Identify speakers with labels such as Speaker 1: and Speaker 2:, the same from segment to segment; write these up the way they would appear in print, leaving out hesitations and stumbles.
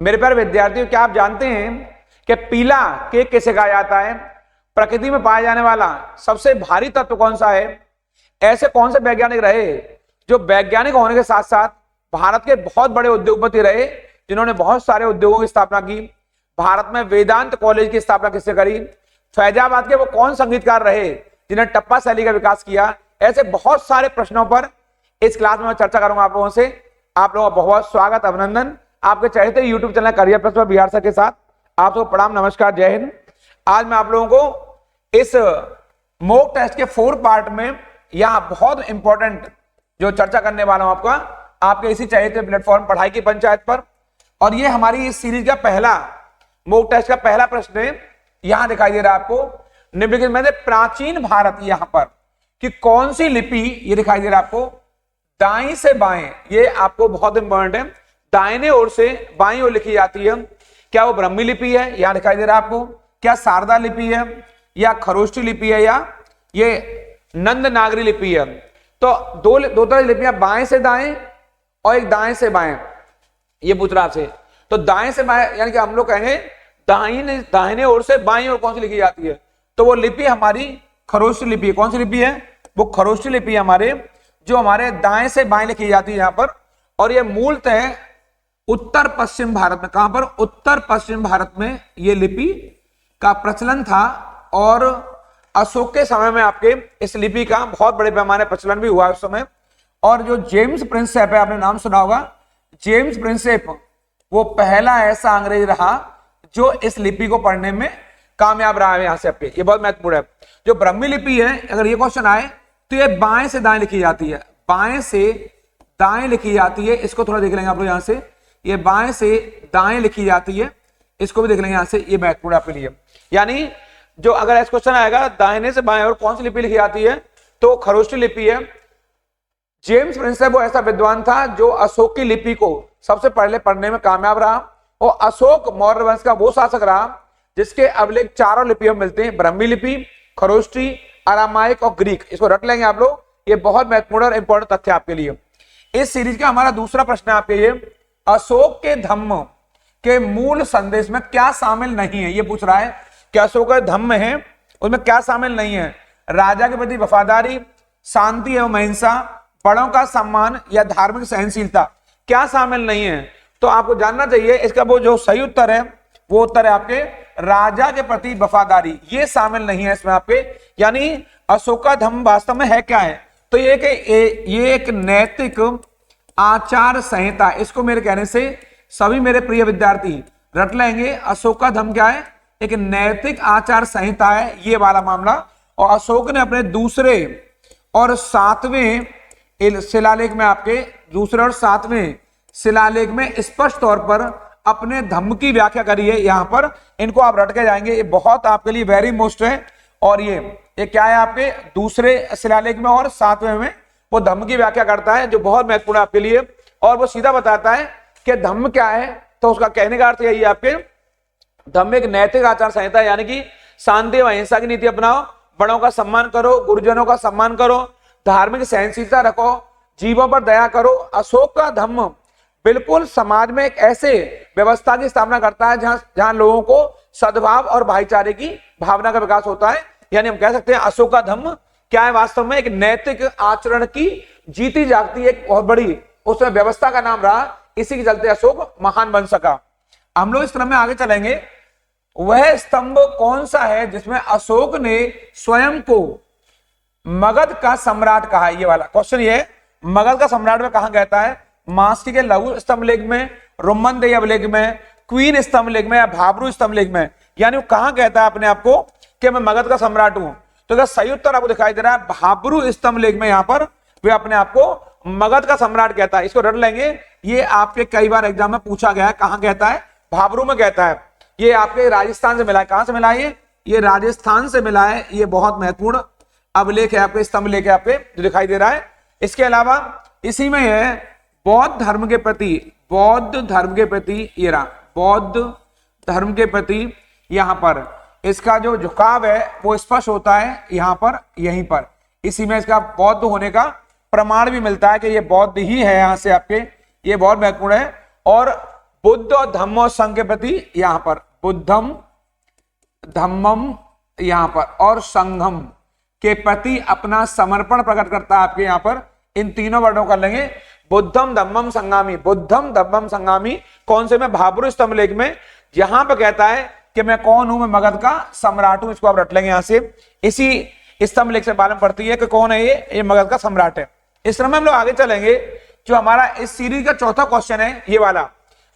Speaker 1: मेरे प्यारे विद्यार्थियों, क्या आप जानते हैं कि पीला केक किसे कहा जाता है? प्रकृति में पाया जाने वाला सबसे भारी तत्व कौन सा है? ऐसे कौन से वैज्ञानिक रहे जो वैज्ञानिक होने के साथ साथ भारत के बहुत बड़े उद्योगपति रहे, जिन्होंने बहुत सारे उद्योगों की स्थापना की? भारत में वेदांत कॉलेज की स्थापना किसने करी? फैजाबाद के वो कौन संगीतकार रहे जिन्हें टप्पा शैली का विकास किया? ऐसे बहुत सारे प्रश्नों पर इस क्लास में मैं चर्चा करूंगा आप लोगों से। आप लोगों का बहुत स्वागत, अभिनंदन आपके चहेते यूट्यूब चैनल करियर प्लस पर बिहार सर के साथ। आप सबको प्रणाम, नमस्कार, जय हिंद। आज मैं आप लोगों को इस मॉक टेस्ट के 4 पार्ट में यहां बहुत इंपॉर्टेंट जो चर्चा करने वाला हूं आपके इसी चहेते प्लेटफॉर्म पढ़ाई की पंचायत पर। और ये हमारी इस सीरीज का पहला मॉक टेस्ट का पहला प्रश्न है। यहां दिखाई दे रहा है आपको निम्नलिखित में से प्राचीन भारत, यहां पर कि कौन सी लिपि, ये दिखाई दे रहा है आपको दाएं से बाएं, ये आपको बहुत इंपॉर्टेंट है, दाहिने ओर से बाईं ओर लिखी जाती है। क्या वो ब्राह्मी लिपि है? यहां दिखाई दे रहा है आपको। क्या शारदा लिपि है, या खरोष्ठी लिपि है, या ये नंद नागरी लिपि है? तो दो तरह की लिपियां, बाएं से दाएं और एक दाएं से बाएं, ये पूछ रहा आपसे। तो दाएं से बाएं यानी कि हम लोग कहेंगे दाहिने ओर से बाईं ओर कौन सी लिखी जाती है? तो वो लिपि हमारी खरोष्ठी लिपि है। कौन सी लिपि है? वो खरोष्ठी लिपि है हमारे, जो हमारे दाएं से बाएं लिखी जाती है यहां पर। और ये मूलतः उत्तर पश्चिम भारत में, कहां पर? उत्तर पश्चिम भारत में ये लिपि का प्रचलन था। और अशोक के समय में आपके इस लिपि का बहुत बड़े पैमाने प्रचलन भी हुआ उस समय। और जो जेम्स प्रिंसेप है, आपने नाम सुना होगा, जेम्स प्रिंसेप वो पहला ऐसा अंग्रेज रहा जो इस लिपि को पढ़ने में कामयाब रहा है। यहां से आपके ये बहुत महत्वपूर्ण है। जो ब्राह्मी लिपि है, अगर ये क्वेश्चन आए तो ये बाएं से दाएं लिखी जाती है, बाएं से दाएं लिखी जाती है। इसको थोड़ा देख लेंगे आप लोग यहां से, ये बाएं से दाएं लिखी जाती है, इसको भी देख लेंगे यहां से, ये महत्वपूर्ण आपके लिए। यानी जो अगर ऐसा क्वेश्चन आएगा दाहिने से बाएं और कौन सी लिपि लिखी जाती है, तो खरोष्ठी लिपि है। जेम्स प्रिंसेप वो ऐसा विद्वान था जो अशोक की लिपि को सबसे पहले पढ़ने में कामयाब रहा। और अशोक मौर्य वंश का वो शासक रहा जिसके अभिलेख चारों लिपियों में मिलते हैं, ब्राह्मी लिपि, खरोष्ठी, अरामाइक और ग्रीक। इसको रट लेंगे आप लोग, ये बहुत महत्वपूर्ण और इंपॉर्टेंट तथ्य आपके लिए। इस सीरीज का हमारा दूसरा प्रश्न है आपके लिए, अशोक के धम्म के मूल संदेश में क्या शामिल नहीं है? ये पूछ रहा है कि अशोक के धम्म है, उसमें क्या शामिल नहीं है? राजा के प्रति वफादारी, शांति एवं अहिंसा, बड़ों का सम्मान या धार्मिक सहनशीलता, क्या शामिल नहीं है? तो आपको जानना चाहिए इसका वो जो सही उत्तर है, वो उत्तर है आपके राजा के प्रति वफादारी, ये शामिल नहीं है इसमें आपके। यानी अशोक का धम्म वास्तव में है क्या है? तो ये एक नैतिक आचार संहिता। इसको मेरे कहने से सभी मेरे प्रिय विद्यार्थी रट लेंगे। अशोक का धम्म क्या है? एक नैतिक आचार संहिता है, ये वाला मामला। और अशोक ने अपने दूसरे और सातवें शिलालेख में, आपके दूसरे और सातवें शिलालेख में स्पष्ट तौर पर अपने धम्म की व्याख्या करी है। यहां पर इनको आप रट के जाएंगे, ये बहुत आपके लिए वेरी मोस्ट है। और ये क्या है? आपके दूसरे शिलालेख में और सातवें में वो धम्म की व्याख्या करता है, जो बहुत महत्वपूर्ण है आपके लिए। और वो सीधा बताता है कि धम्म क्या है। तो उसका कहने का अर्थ यही है आपके, धम्म एक नैतिक आचार संहिता, यानी कि शांति व अहिंसा की नीति अपनाओ, बड़ों का सम्मान करो, गुरुजनों का सम्मान करो, धार्मिक सहनशीलता रखो, जीवों पर दया करो। अशोक का धम्म बिल्कुल समाज में एक ऐसे व्यवस्था की स्थापना करता है जहां लोगों को सद्भाव और भाईचारे की भावना का विकास होता है। यानी हम कह सकते हैं अशोक का धम्म क्या है? वास्तव में एक नैतिक आचरण की जीती जागती एक बहुत बड़ी उसमें व्यवस्था का नाम रहा। इसी के चलते अशोक महान बन सका। हम लोग इस क्रम में आगे चलेंगे। वह स्तंभ कौन सा है जिसमें अशोक ने स्वयं को मगध का सम्राट कहा? ये वाला क्वेश्चन, ये मगध का सम्राट में कहा कहता है? मास्की के लघु स्तंभ लेख में, रोमन अभिलेख में, क्वीन स्तंभ लेख में, या भाबरू स्तंभ लेख में? यानी वो कहां कहता है अपने आपको कि मैं मगध का सम्राट हूं? तो क्या सही उत्तर आपको दिखाई दे रहा है? भाबरू स्तंभ लेख में यहां पर वे अपने आपको मगध का सम्राट कहता है। इसको रट लेंगे, ये आपके कई बार एग्जाम में पूछा गया है। कहां कहता है? भाबरू में कहता है। ये आपके राजस्थान से मिला है। कहां से मिला है? ये राजस्थान से मिला है। ये बहुत महत्वपूर्ण अभिलेख है आपके, स्तंभ लेख है आपके, जो दिखाई दे रहा है। इसके अलावा इसी में है बौद्ध धर्म के प्रति, ये रहा बौद्ध धर्म के प्रति, यहां पर इसका जो झुकाव है वो स्पष्ट होता है यहां पर, यहीं पर। इसी में इसका बौद्ध होने का प्रमाण भी मिलता है कि ये बौद्ध ही है। यहां से आपके ये बहुत महत्वपूर्ण है। और बुद्ध और धम्म और संघ के प्रति यहां पर बुद्धम धम्मम यहां पर और संघम के प्रति अपना समर्पण प्रकट करता है। आपके यहां पर इन तीनों वर्डों कर लेंगे, बुद्धम धम्मम संगामी। बुद्धम धम्मम संगामी कौन से में? भाब्रू स्तंभ लेख में यहां पर कहता है कि मैं कौन हूं, मैं मगध का सम्राट हूं। इसको आप रट लेंगे यहां से, इसी स्तंभ लेख से मालूम पड़ती है कि कौन है ये मगध का सम्राट है। इस क्रम में हम लोग आगे चलेंगे। जो हमारा इस सीरीज का चौथा क्वेश्चन है ये वाला,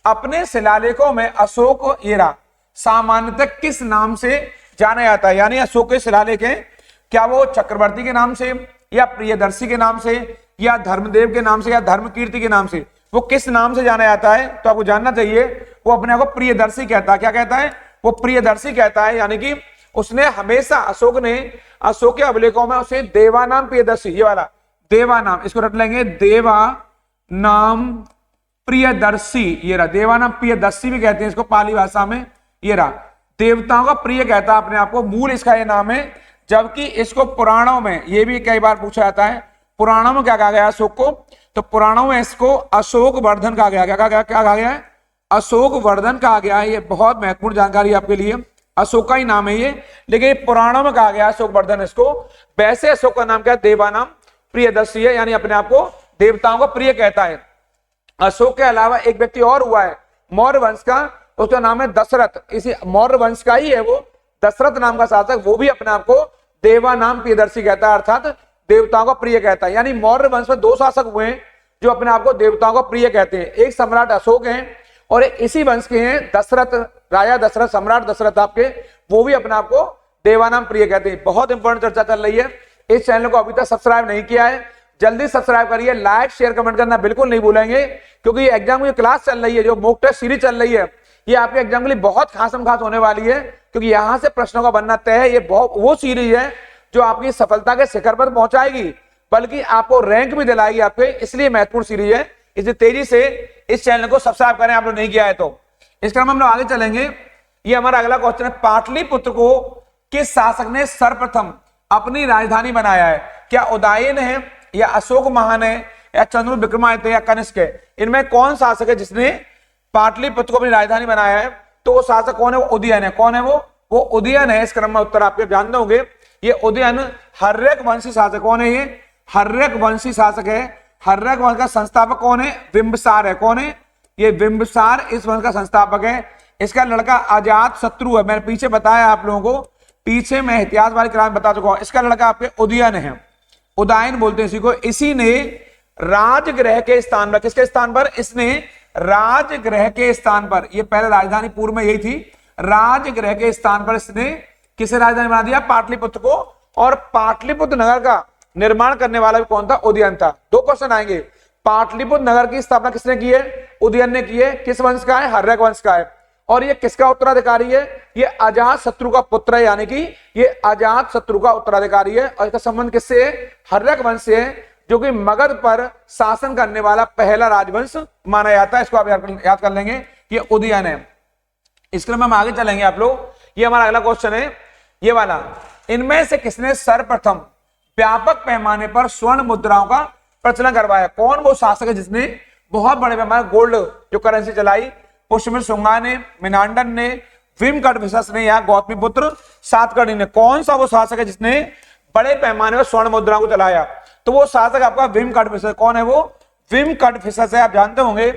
Speaker 1: अपने शिलालेखों में अशोक एरा सामान्यतः किस नाम से जाना जाता है? यानी अशोक के शिलालेख हैं, क्या वो चक्रवर्ती के नाम से या प्रियदर्शी के नाम से या धर्मदेव के नाम से या धर्मकीर्ति के नाम से, वो किस नाम से जाना जाता है? तो आपको जानना चाहिए वो अपने आप को प्रियदर्शी कहता है। क्या कहता है? वो प्रियदर्शी कहता है, यानी कि उसने हमेशा अशोक ने अशोक के अभिलेखों में उसे देवा नाम प्रियदर्शी, ये वाला देवा नाम, इसको रट लेंगे देवा नाम प्रियदर्शी। ये रहा देवा नाम प्रियदर्शी भी कहते हैं इसको पाली भाषा में। ये रहा देवताओं का प्रिय कहता है अपने आप को, मूल इसका ये नाम है। जबकि इसको पुराणों में ये भी कई बार पूछा जाता है, पुराणों में क्या कहा गया अशोक को? तो पुराणों में इसको अशोक वर्धन कहा गया। क्या कहा गया है? अशोक वर्धन कहा गया है। ये बहुत महत्वपूर्ण जानकारी आपके लिए, अशोक का ही नाम है ये, लेकिन पुराणों में कहा गया अशोक वर्धन इसको। वैसे अशोक का नाम क्या है? देवा नाम प्रियदर्शी है, यानी अपने आप को देवताओं का प्रिय कहता है। अशोक के अलावा एक व्यक्ति और हुआ है मौर्य वंश का, उसका नाम है दशरथ। इसी मौर्य वंश का ही है वो, दशरथ नाम का शासक, वो भी अपने आप को देवा नाम प्रियदर्शी कहता है, अर्थात देवताओं का प्रिय कहता है। यानी मौर्य वंश में दो शासक हुए हैं जो अपने आप को देवताओं का प्रिय कहते हैं। एक सम्राट अशोक हैं और इसी वंश के हैं दशरथ, राजा दशरथ, सम्राट दशरथ आपके, वो भी अपने आप को देवा नाम प्रिय कहते हैं। बहुत इंपॉर्टेंट चर्चा चल रही है। इस चैनल को अभी तक सब्सक्राइब नहीं किया है, जल्दी सब्सक्राइब करिए, लाइक शेयर कमेंट करना बिल्कुल नहीं भूलेंगे, क्योंकि ये एग्जाम की क्लास चल रही है, जो मॉक टेस्ट सीरीज चल रही है, ये आपके एग्जाम के लिए बहुत खासम खास होने वाली है, क्योंकि यहां से प्रश्नों का बनना तय है। ये बहुत वो सीरीज है जो आपकी सफलता के शिखर पर पहुंचाएगी, बल्कि आपको रैंक भी दिलाएगी आपके, इसलिए महत्वपूर्ण सीरीज है। इसलिए तेजी से इस चैनल को सब्सक्राइब करें आप लोग नहीं किया है तो। इस क्रम में हम लोग आगे चलेंगे। ये हमारा अगला क्वेश्चन है, पाटलिपुत्र को किस शासक ने सर्वप्रथम अपनी राजधानी बनाया है? क्या उदयन है या अशोक महान है या चंद्र विक्रमादित्य या कनिष्क है? इनमें कौन शासक है जिसने पाटलिपुत्र को अपनी राजधानी बनाया है? तो वो शासक कौन है? वो उदयन है। कौन है वो उदयन है। इस क्रम में उत्तर आपके जानते होंगे। ये उदयन हर्यक वंशी शासक। कौन है ये? हर्यक वंशी शासक है। हर्यक वंश का संस्थापक कौन है? बिंबिसार है। कौन है ये? बिंबिसार इस वंश का संस्थापक है। इसका लड़का अजात शत्रु है, मैंने पीछे बताया आप लोगों को, पीछे मैं इतिहास वाली क्लास में बता चुका हूं। इसका लड़का आपके उदयन है, उदयन बोलते हैं इसी को। इसी ने राजगृह के स्थान पर, किसके स्थान पर? इसने राजगृह के स्थान पर, ये पहले राजधानी पूर्व में यही थी, राजगृह के स्थान पर इसने किसे राजधानी बना दिया? पाटलिपुत्र को। और पाटलिपुत्र नगर का निर्माण करने वाला भी कौन था? उदयन था। दो क्वेश्चन आएंगे। पाटलिपुत्र नगर की स्थापना किसने की है? उदयन ने की है। किस वंश का है? हर्यक वंश का है। और ये किसका उत्तराधिकारी है? ये अजात शत्रु का पुत्र है, यानी कि ये अजात शत्रु का उत्तराधिकारी है। और इसका संबंध किससे है? हर्यक वंश से है, जो कि मगध पर शासन करने वाला पहला राजवंश माना जाता है। इसको आप याद कर लेंगे, ये उदयन है। इस क्रम में हम आगे चलेंगे आप लोग। ये हमारा अगला क्वेश्चन है, ये वाला, इनमें से किसने सर्वप्रथम व्यापक पैमाने पर स्वर्ण मुद्राओं का प्रचलन करवाया? कौन वो शासक है जिसने बहुत बड़े पैमाने गोल्ड जो करेंसी चलाई? पुष्यमित्र शुंगा ने, मेनांडर ने, विमकटविशस ने या गौतमीपुत्र सातकर्णी ने? कौन सा वो शासक है जिसने बड़े पैमाने पर स्वर्ण मुद्राओं को चलाया? तो वो शासक आपका विमकटविशस। कौन है वो? विमकटविशस है। आप जानते होंगे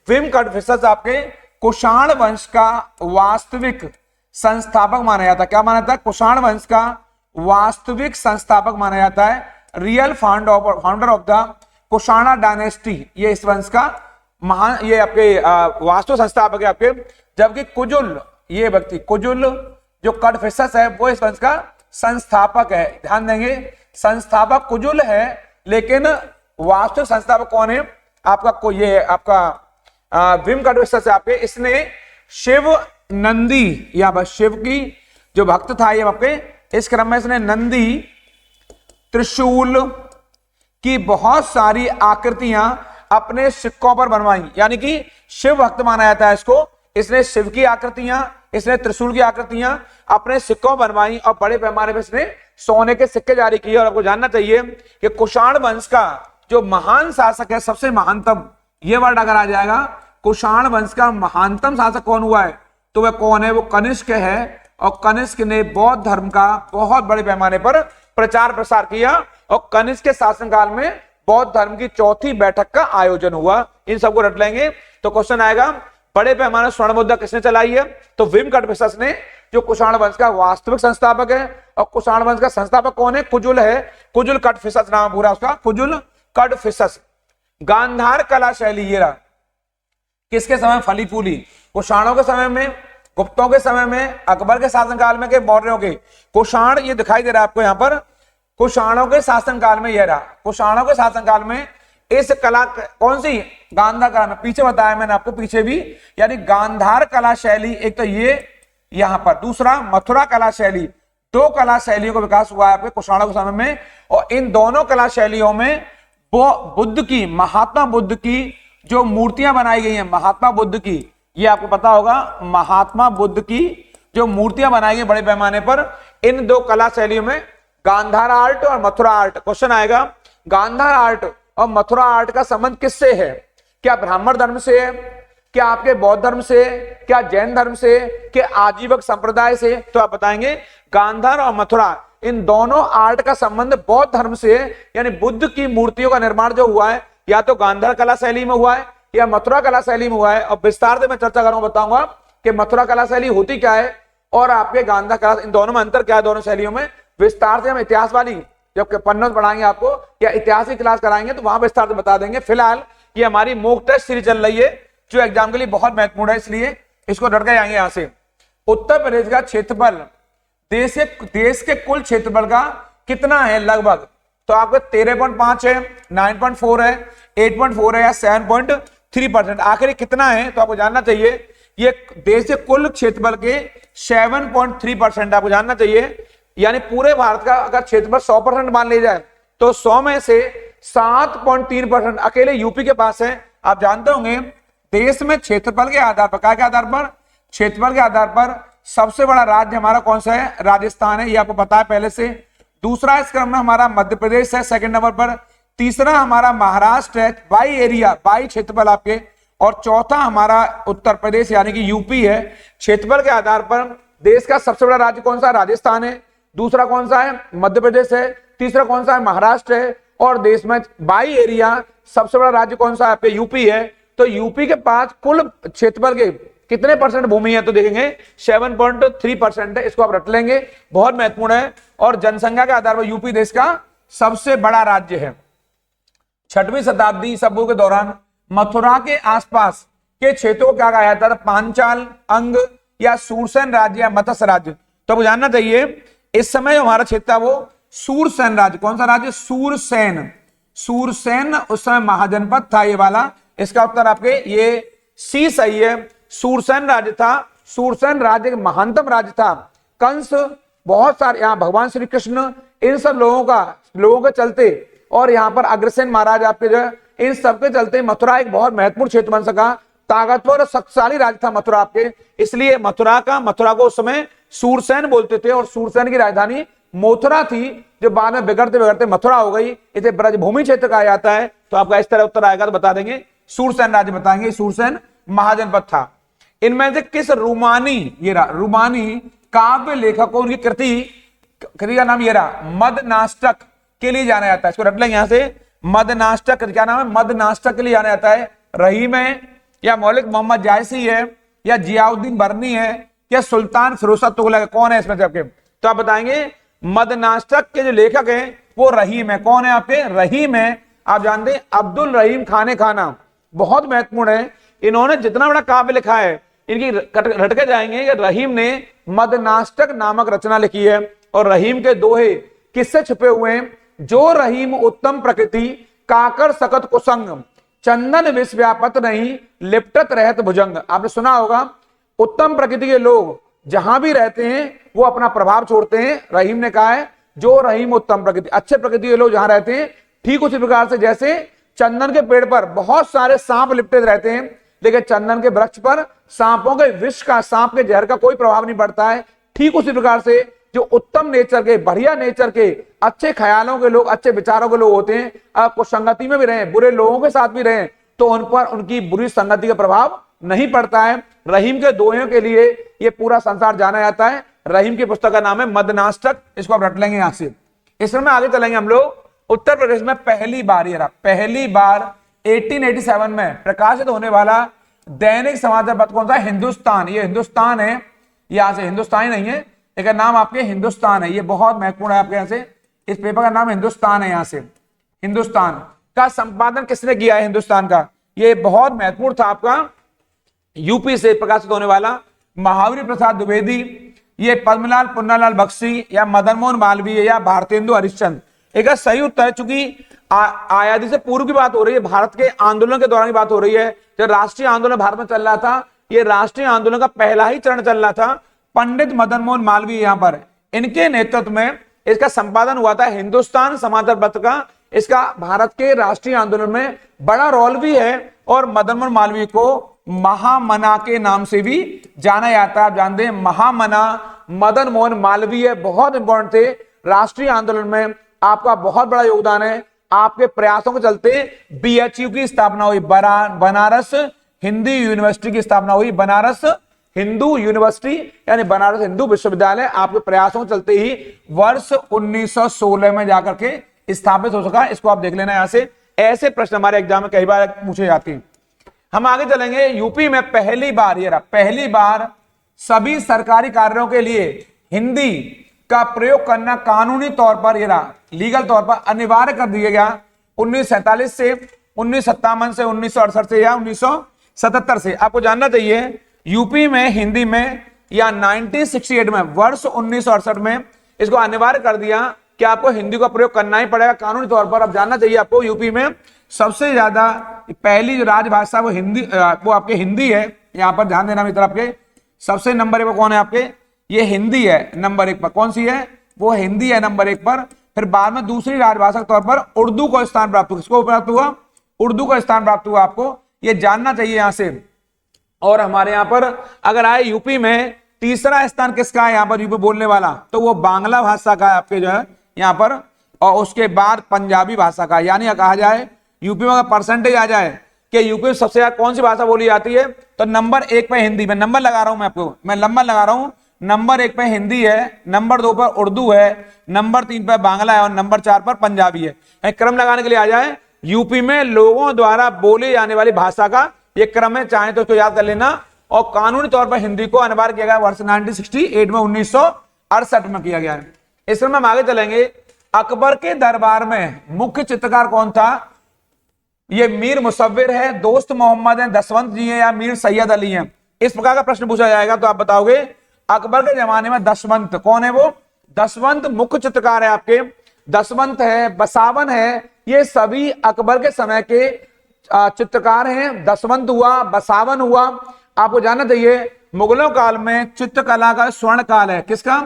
Speaker 1: विमकटविशस आपके कुषाण वंश का वास्तविक संस्थापक माना जाता है। क्या माना जाता है? कुषाण वंश का वास्तविक संस्थापक माना जाता है, real founder of the Kushana dynasty. ये इस वंश का महान, ये आपके वास्तु संस्थापक है आपके। जबकि कुजुल, ये व्यक्ति कुजुल जो कटफिशस है, वो इस वंश का संस्थापक है। ध्यान देंगे, संस्थापक कुजुल है, लेकिन वास्तु संस्थापक कौन है? आपका ये आपका विमकटविशस है आपके। इसने शिव नंदी या बस शिव की जो भक्त था ये आपके, इस क्रम में इसने नंदी त्रिशूल की बहुत सारी आकृतियां अपने सिक्कों पर बनवाई, यानी कि शिव भक्त माना जाता है इसको। इसने शिव की आकृतियां, इसने त्रिशूल की आकृतियां अपने सिक्कों बनवाई और बड़े पैमाने पर इसने सोने के सिक्के जारी किए। और आपको जानना चाहिए कि कुषाण वंश का जो महान शासक है, सबसे महानतम, ये वर्ड अगर आ जाएगा कुषाण वंश का महानतम शासक कौन हुआ है, तो वह कौन है, वो कनिष्क है। और कनिष्क ने बौद्ध धर्म का बहुत बड़े पैमाने पर प्रचार प्रसार किया और कनिष्क के शासनकाल में बौद्ध धर्म की चौथी बैठक का आयोजन हुआ। इन सबको रट लेंगे तो क्वेश्चन आएगा, बड़े पैमाने स्वर्ण मुद्रा किसने चलाई है, तो विम कटफिसस ने, जो कुषाण वंश का वास्तविक संस्थापक है। और कुषाण वंश का संस्थापक कौन है, कुजुल है, कुजुल कटफिसस नाम पूरा उसका, कुजुल कटफिसस। गांधार कला शैली ये रहा, किसके समय फली फूली, कुषाणों के समय में, गुप्तों के समय में, अकबर के शासनकाल में, के मौर्यों के। कुषाण ये दिखाई दे रहा है आपको यहाँ पर, कुषाणों के शासनकाल में यह रहा, कुषाणों के शासनकाल में इस कला कौन सी, गांधार कला में, पीछे बताया मैंने आपको पीछे भी, यानी गांधार कला शैली एक तो ये यहां पर, दूसरा मथुरा कला शैली, दो कला शैलियों का विकास हुआ है आपके कुषाणों के समय में। और इन दोनों कला शैलियों में वो बुद्ध की, महात्मा बुद्ध की जो मूर्तियां बनाई गई हैं, महात्मा बुद्ध की, ये आपको पता होगा, महात्मा बुद्ध की जो मूर्तियां बनाई गई बड़े पैमाने पर, इन दो कला शैलियों में गांधार आर्ट और मथुरा आर्ट। क्वेश्चन आएगा, गांधार आर्ट और मथुरा आर्ट का संबंध किससे है, क्या ब्राह्मण धर्म से है, क्या आपके बौद्ध धर्म से, क्या जैन धर्म से, क्या आजीवक संप्रदाय से, तो आप बताएंगे गांधार और मथुरा इन दोनों आर्ट का संबंध बौद्ध धर्म से है। यानी बुद्ध की मूर्तियों का निर्माण जो हुआ है या तो गांधार कला शैली में हुआ है या मथुरा कला शैली में हुआ है। और विस्तार से मैं चर्चा करूंगा, बताऊंगा कि मथुरा कला शैली होती क्या है और आपके गांधार कला, इन दोनों में अंतर क्या है, दोनों शैलियों में विस्तार से हम इतिहास वाली जब पन्नों पढ़ाएंगे आपको या इतिहास की क्लास कराएंगे तो वहां विस्तार से बता देंगे। फिलहाल ये हमारी मॉक टेस्ट सीरीज चल रही है जो एग्जाम के लिए बहुत महत्वपूर्ण है, इसलिए इसको डट के आएंगे। यहां से उत्तर प्रदेश का क्षेत्रफल देश के कुल क्षेत्रफल का कितना है लगभग, तो आपको 13.5 है, 9.4 है, 8.4 है या 7.3%, आखिर कितना है तो आपको जानना चाहिए। ये देश के कुल क्षेत्रफल के 7.3% आपको जानना चाहिए। यानी पूरे भारत का अगर क्षेत्रफल 100% मान लिया जाए तो 100 में से 7.3% अकेले यूपी के पास है। आप जानते होंगे देश में क्षेत्रफल के आधार पर, क्या के आधार पर, क्षेत्रफल के आधार पर सबसे बड़ा राज्य हमारा कौन सा है, राजस्थान है, ये आपको पता है पहले से। दूसरा इस क्रम में हमारा मध्य प्रदेश है सेकंड नंबर पर, तीसरा हमारा महाराष्ट्र है बाई एरिया, बाई क्षेत्रफल आपके, और चौथा हमारा उत्तर प्रदेश यानी कि यूपी है। क्षेत्रफल के आधार पर देश का सबसे बड़ा राज्य कौन सा, राजस्थान है, दूसरा कौन सा है, मध्य प्रदेश है, तीसरा कौन सा है, महाराष्ट्र है, और देश में बाई एरिया सबसे बड़ा राज्य कौन सा है आपके, यूपी है। तो यूपी के पास कुल क्षेत्रफल के कितने परसेंट भूमि है, तो देखेंगे 7.3% है, इसको आप रट लेंगे, बहुत महत्वपूर्ण है। और जनसंख्या के आधार पर यूपी देश का सबसे बड़ा राज्य है। 6वीं शताब्दी ईसा पूर्व के दौरान मथुरा के आसपास के क्षेत्रों को क्या कहा जाता था, पांचाल, अंग या सूरसेन राज्य या मत्स्य राज्य। तो आपको जानना चाहिए इस समय हमारा क्षेत्र था वो सूरसेन राज्य, कौन सा राज्य, सूरसेन, सूरसेन उस समय महाजनपद था ये वाला। इसका उत्तर आपके ये सी सही है, सूरसेन राज्य था। सूरसेन राज्य महानतम राज्य था। कंस, बहुत सारे यहाँ भगवान श्री कृष्ण, इन सब लोगों के चलते, और यहाँ पर अग्रसेन महाराज आपके जो, इन सबके चलते मथुरा एक बहुत महत्वपूर्ण क्षेत्र बन सका। ताकतवर और शक्तिशाली राज्य था मथुरा आपके, इसलिए मथुरा को उस समय सूरसेन बोलते थे। और सूरसेन की राजधानी मथुरा थी, जो बाद में बिगड़ते बिगड़ते मथुरा हो गई। इसे ब्रजभूमि क्षेत्र कहा जाता है। तो आपका इस तरह उत्तर आएगा तो बता देंगे सूरसेन राज्य, बताएंगे सूरसेन महाजनपद था। इनमें से किस रूमानी, ये रहा रूमानी काव्य लेखकों, उनकी कृति का नाम ये रहा मदनाष्टक के लिए जाना जाता है। इसको रट लेंगे यहां से, मदनाष्टक क्या नाम है, मदनाष्टक के लिए जाना जाता है। रहीम है या मौलिक मोहम्मद जायसी है या जियाउद्दीन बर्नी है या सुल्तान फिरोज तुगलक, कौन है इसमें से आपके, तो आप बताएंगे मदनाष्टक के जो लेखक हैं वो रहीम है। कौन है आपके, रहीम है। आप जानते हैं अब्दुल रहीम खाने खाना बहुत महत्वपूर्ण है। इन्होंने जितना बड़ा काव्य लिखा है इनकी रट के जाएंगे। रहीम ने मदनाष्टक नामक रचना लिखी है और रहीम के दोहे किससे छुपे हुए हैं, जो रहीम उत्तम प्रकृति काकर सकत कुसंग, चंदन विष व्यापत नहीं लिपटत रहत भुजंग। आपने सुना होगा उत्तम प्रकृति के लोग जहां भी रहते हैं वो अपना प्रभाव छोड़ते हैं। रहीम ने कहा है जो रहीम उत्तम प्रकृति, अच्छे प्रकृति के लोग जहां रहते हैं ठीक उसी प्रकार से जैसे चंदन के पेड़ पर बहुत सारे सांप लिपटे रहते हैं, लेकिन चंदन के वृक्ष पर सांपों के विष का, सांप के जहर का कोई प्रभाव नहीं पड़ता है। ठीक उसी प्रकार से जो उत्तम नेचर के, बढ़िया नेचर के, अच्छे ख्यालों के लोग, अच्छे विचारों के लोग होते हैं, आप कुछ संगति में भी रहें, बुरे लोगों के साथ भी रहें, तो उन पर उनकी बुरी संगति का प्रभाव नहीं पड़ता है। रहीम के दोहों के लिए ये पूरा संसार जाना जाता है। रहीम की पुस्तक का नाम है मदनाष्टक, इसको आप रट लेंगे यहां से। इसमें आगे चलेंगे हम लोग। उत्तर प्रदेश में पहली बार 1887 में प्रकाशित होने वाला दैनिक समाचार पत्र कौन सा? हिंदुस्तान। ये हिंदुस्तान है, यहां से हिंदुस्तानी नहीं है, एक नाम आपके हिंदुस्तान है। ये बहुत महत्वपूर्ण है आपके यहां से। इस पेपर का नाम हिंदुस्तान है। यहां से हिंदुस्तान का संपादन किसने किया है? हिंदुस्तान का ये बहुत महत्वपूर्ण था आपका। यूपी से प्रकाशित होने वाला महावीर प्रसाद द्विवेदी, ये पद्मलाल पुन्नालाल बख्शी या मदन मोहन मालवीय या भारतेंदु हरिश्चंद्र। एक सही उत्तर है। चूंकि आजादी से पूर्व की बात हो रही है, भारत के आंदोलन के दौरान की बात हो रही है, जब राष्ट्रीय आंदोलन भारत में चल रहा था, ये राष्ट्रीय आंदोलन का पहला ही चरण चल रहा था। पंडित मदन मोहन मालवीय यहाँ पर, इनके नेतृत्व में इसका संपादन हुआ था हिंदुस्तान समाचार पत्र का। इसका भारत के राष्ट्रीय आंदोलन में बड़ा रोल भी है और मदन मोहन मालवीय को महामना के नाम से भी जाना जाता है। आप जानते हैं महामना मदन मोहन मालवीय बहुत इंपॉर्टेंट थे राष्ट्रीय आंदोलन में। आपका बहुत बड़ा योगदान है। आपके प्रयासों के चलते बीएचयू की स्थापना हुई, बनारस हिंदी यूनिवर्सिटी की स्थापना हुई। बनारस हिंदू यूनिवर्सिटी यानी बनारस हिंदू विश्वविद्यालय आपके प्रयासों के चलते ही वर्ष 1916 में जाकर के स्थापित हो सका। इसको आप देख लेना यहां से। ऐसे प्रश्न हमारे एग्जाम में कई बार पूछे जाते हैं। हम आगे चलेंगे। यूपी में पहली बार सभी सरकारी कार्यों के लिए हिंदी का प्रयोग करना कानूनी तौर पर लीगल तौर पर अनिवार्य कर दिया गया 1947 से, 1957 से, 1968 से या 1977 से। आपको जानना चाहिए यूपी में हिंदी में या 1968 में, वर्ष 1968 में इसको अनिवार्य कर दिया कि आपको हिंदी का प्रयोग करना ही पड़ेगा कानूनी तौर पर। अब जानना चाहिए आपको यूपी में सबसे ज्यादा पहली जो राजभाषा वो हिंदी, वो आपके हिंदी है। यहां पर ध्यान देना मित्र, आपके सबसे नंबर 1 पर कौन है? आपके ये हिंदी है नंबर 1 पर। कौन सी है? वो हिंदी है नंबर 1 पर। फिर बाद में दूसरी राजभाषा के तौर पर उर्दू को स्थान प्राप्त हुआ। किसको प्राप्त हुआ? उर्दू को स्थान प्राप्त हुआ। आपको ये जानना चाहिए यहां से। और हमारे यहां पर अगर आए यूपी में तीसरा स्थान किसका है? यहां पर यूपी बोलने वाला तो वो बांग्ला भाषा का है आपके जो है यहां पर। और उसके बाद पंजाबी भाषा का। यानी कहा जाए यूपी में अगर परसेंटेज आ जाए कि यूपी में सबसे ज्यादा कौन सी भाषा बोली जाती है, तो नंबर 1 पे हिंदी। मैं नंबर लगा रहा हूं, मैं नंबर लगा रहा हूं। नंबर 1 पे हिंदी है, नंबर 2 पर उर्दू है, नंबर 3 पर बांग्ला है और नंबर 4 पर पंजाबी है। क्रम लगाने के लिए आ जाए यूपी में लोगों द्वारा बोली जाने वाली भाषा का ये क्रम है, चाहे तो इसको याद कर लेना। और कानूनी तौर पर हिंदी को अनिवार्य किया गया वर्ष 1968 में, 1968 में किया गया है। इसमें हम आगे चलेंगे। अकबर के दरबार में मुख्य चित्रकार कौन था? ये मीर मुसव्विर है, दोस्त मोहम्मद है, दसवंत जी है या मीर सैयद अली है। इस प्रकार का प्रश्न पूछा जाएगा तो आप बताओगे अकबर के जमाने में दसवंत कौन है? वो दसवंत मुख्य चित्रकार है आपके। दसवंत है, बसावन है, ये सभी अकबर के समय के चित्रकार हैं। दसवंत हुआ, बसावन हुआ। आपको जानना चाहिए मुगलों काल में चित्रकला का स्वर्ण काल है। किसका?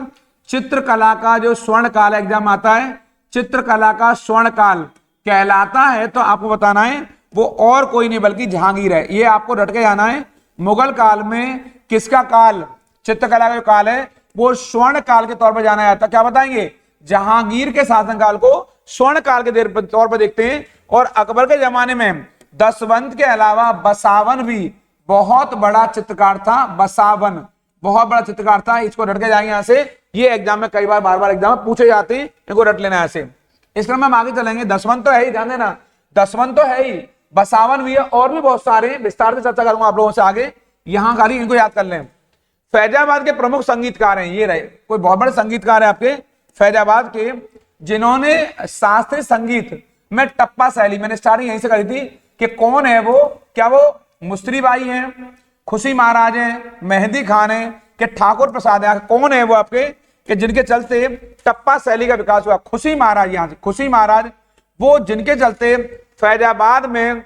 Speaker 1: चित्रकला का जो स्वर्ण काल एग्जाम आता है, चित्रकला का स्वर्ण काल कहलाता है। तो आपको बताना है वो और कोई नहीं बल्कि जहांगीर है। ये आपको रट के जाना है। मुगल काल में किसका काल? चित्रकला का जो काल है वो स्वर्ण काल के तौर पर जाना जाता है। क्या बताएंगे? जहांगीर के शासनकाल को स्वर्ण काल के तौर पर देखते हैं। और अकबर के जमाने में दसवंत के अलावा बसावन भी बहुत बड़ा चित्रकार था। बसावन बहुत बड़ा चित्रकार था। इसको रट के जाएंगे यहां से। ये एग्जाम में कई बार बार एग्जाम में पूछे जाते हैं, इनको रट लेना ऐसे। इस क्रम में हम आगे चलेंगे। दसवंत तो है ही, ध्यान देना, दसवंत तो है ही, बसावन भी है और भी बहुत सारे विस्तार से चर्चा करूंगा आप लोगों से आगे। यहां खाली इनको याद कर लें। फैजाबाद के प्रमुख संगीतकार हैं, ये रहे कोई बहुत बड़े संगीतकार है आपके फैजाबाद के, जिन्होंने शास्त्रीय संगीत में टप्पा शैली, मैंने स्टार्टिंग यहीं से करी थी कि कौन है वो, क्या वो मुस्त्री बाई हैं, खुशी महाराज हैं, मेहंदी खान है, कि ठाकुर प्रसाद है, कौन है वो आपके कि जिनके चलते टप्पा शैली का विकास हुआ? खुशी महाराज। यहां से खुशी महाराज वो जिनके चलते फैजाबाद में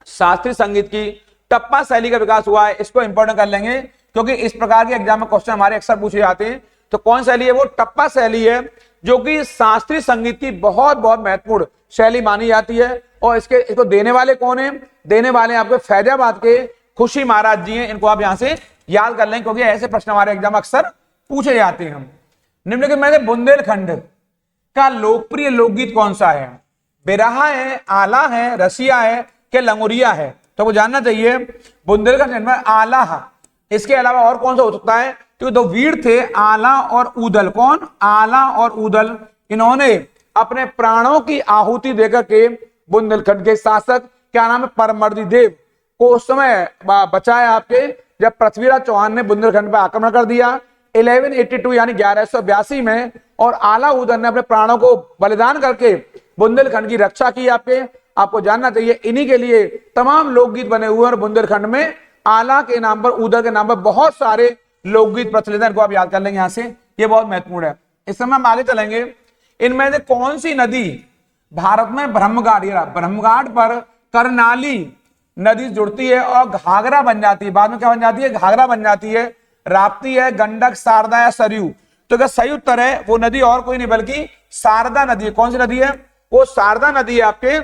Speaker 1: शास्त्रीय संगीत की टप्पा शैली का विकास हुआ है। इसको इंपॉर्टेंट कर लेंगे क्योंकि इस प्रकार के एग्जाम में क्वेश्चन हमारे अक्सर पूछे जाते हैं। तो कौन शैली है? वो टप्पा शैली है, जो कि शास्त्रीय संगीत की बहुत बहुत महत्वपूर्ण शैली मानी जाती है। और इसको देने वाले कौन है? देने वाले आपके फैजाबाद के खुशी महाराज जी हैं। इनको आप यहां से याद कर लें क्योंकि ऐसे प्रश्न हमारे एग्जाम में अक्सर पूछे जाते हैं। निम्नलिखित में से बुंदेलखंड का लोकप्रिय लोकगीत कौन सा है? बिरहा है, आला है, रसिया है, कि लंगोरिया है। तो आपको जानना चाहिए बुंदेलखंड में आला, इसके अलावा और कौन सा हो सकता है? तो दो वीर थे आला और ऊदल। कौन? आला और ऊदल। इन्होंने अपने प्राणों की आहुति देकर के बुंदेलखंड के शासक क्या नाम है परमर्दी देव को उस समय बचाया आपके, जब पृथ्वीराज चौहान ने बुंदेलखंड पर आक्रमण कर दिया 1182 यानी 1182 में, और आला उदल ने अपने प्राणों को बलिदान करके बुंदेलखंड की रक्षा की। आपको जानना चाहिए इन्हीं के लिए तमाम लोकगीत बने हुए हैं, और बुंदेलखंड में आला के नाम पर, उदल के नाम पर बहुत सारे लोकगीत प्रचलित हैं। इनको आप याद कर लेंगे यहां से, ये बहुत महत्वपूर्ण है। इस समय हम आगे चलेंगे। इनमें से कौन सी नदी भारत में ब्रह्मघाट पर करनाली नदी जुड़ती है और घाघरा बन जाती है? बाद में क्या बन जाती है? घाघरा बन जाती है। राप्ती है, गंडक, शारदा या सरयू? तो क्या सही उत्तर है वो नदी और कोई नहीं बल्कि शारदा नदी है। कौन सी नदी है? वो शारदा नदी है आपके,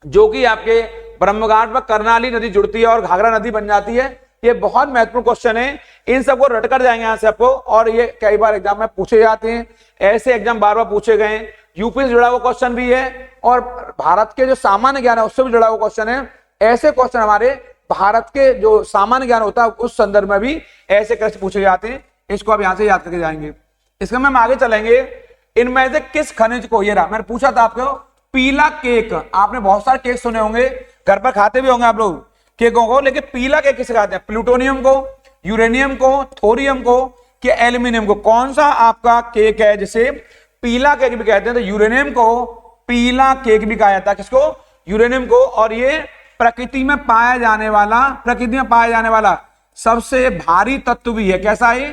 Speaker 1: जो कि आपके ब्रह्मघाट पर करनाली नदी जुड़ती है और घाघरा नदी बन जाती है। ये बहुत महत्वपूर्ण क्वेश्चन है, इन सबको रट कर जाएंगे यहां से आपको, और ये कई बार एग्जाम में पूछे जाते हैं। ऐसे एग्जाम बार बार पूछे गए। यूपी से जुड़ा हुआ क्वेश्चन भी है और भारत के जो सामान्य ज्ञान है उससे भी जुड़ा हुआ क्वेश्चन है। ऐसे क्वेश्चन हमारे भारत के जो सामान्य ज्ञान होता है उस संदर्भ में भी ऐसे कैसे पूछे जाते हैं, इसको आप यहां से याद करके जाएंगे। इसमें हम आगे चलेंगे। इनमें से किस खनिज को, ये रहा मैंने पूछा था आपको, पीला केक, आपने बहुत सारे केक सुने होंगे, घर पर खाते भी होंगे आप लोग केकों को, लेकिन पीला केक किसे खाते हैं? प्लूटोनियम को, यूरेनियम को, थोरियम को, कि एल्यूमिनियम को? कौन सा आपका केक है जिसे पीला केक भी कहते हैं? तो यूरेनियम को पीला केक भी कहा जाता है। किसको? यूरेनियम को। और ये प्रकृति में पाया जाने वाला सबसे भारी तत्व भी है। कैसा है?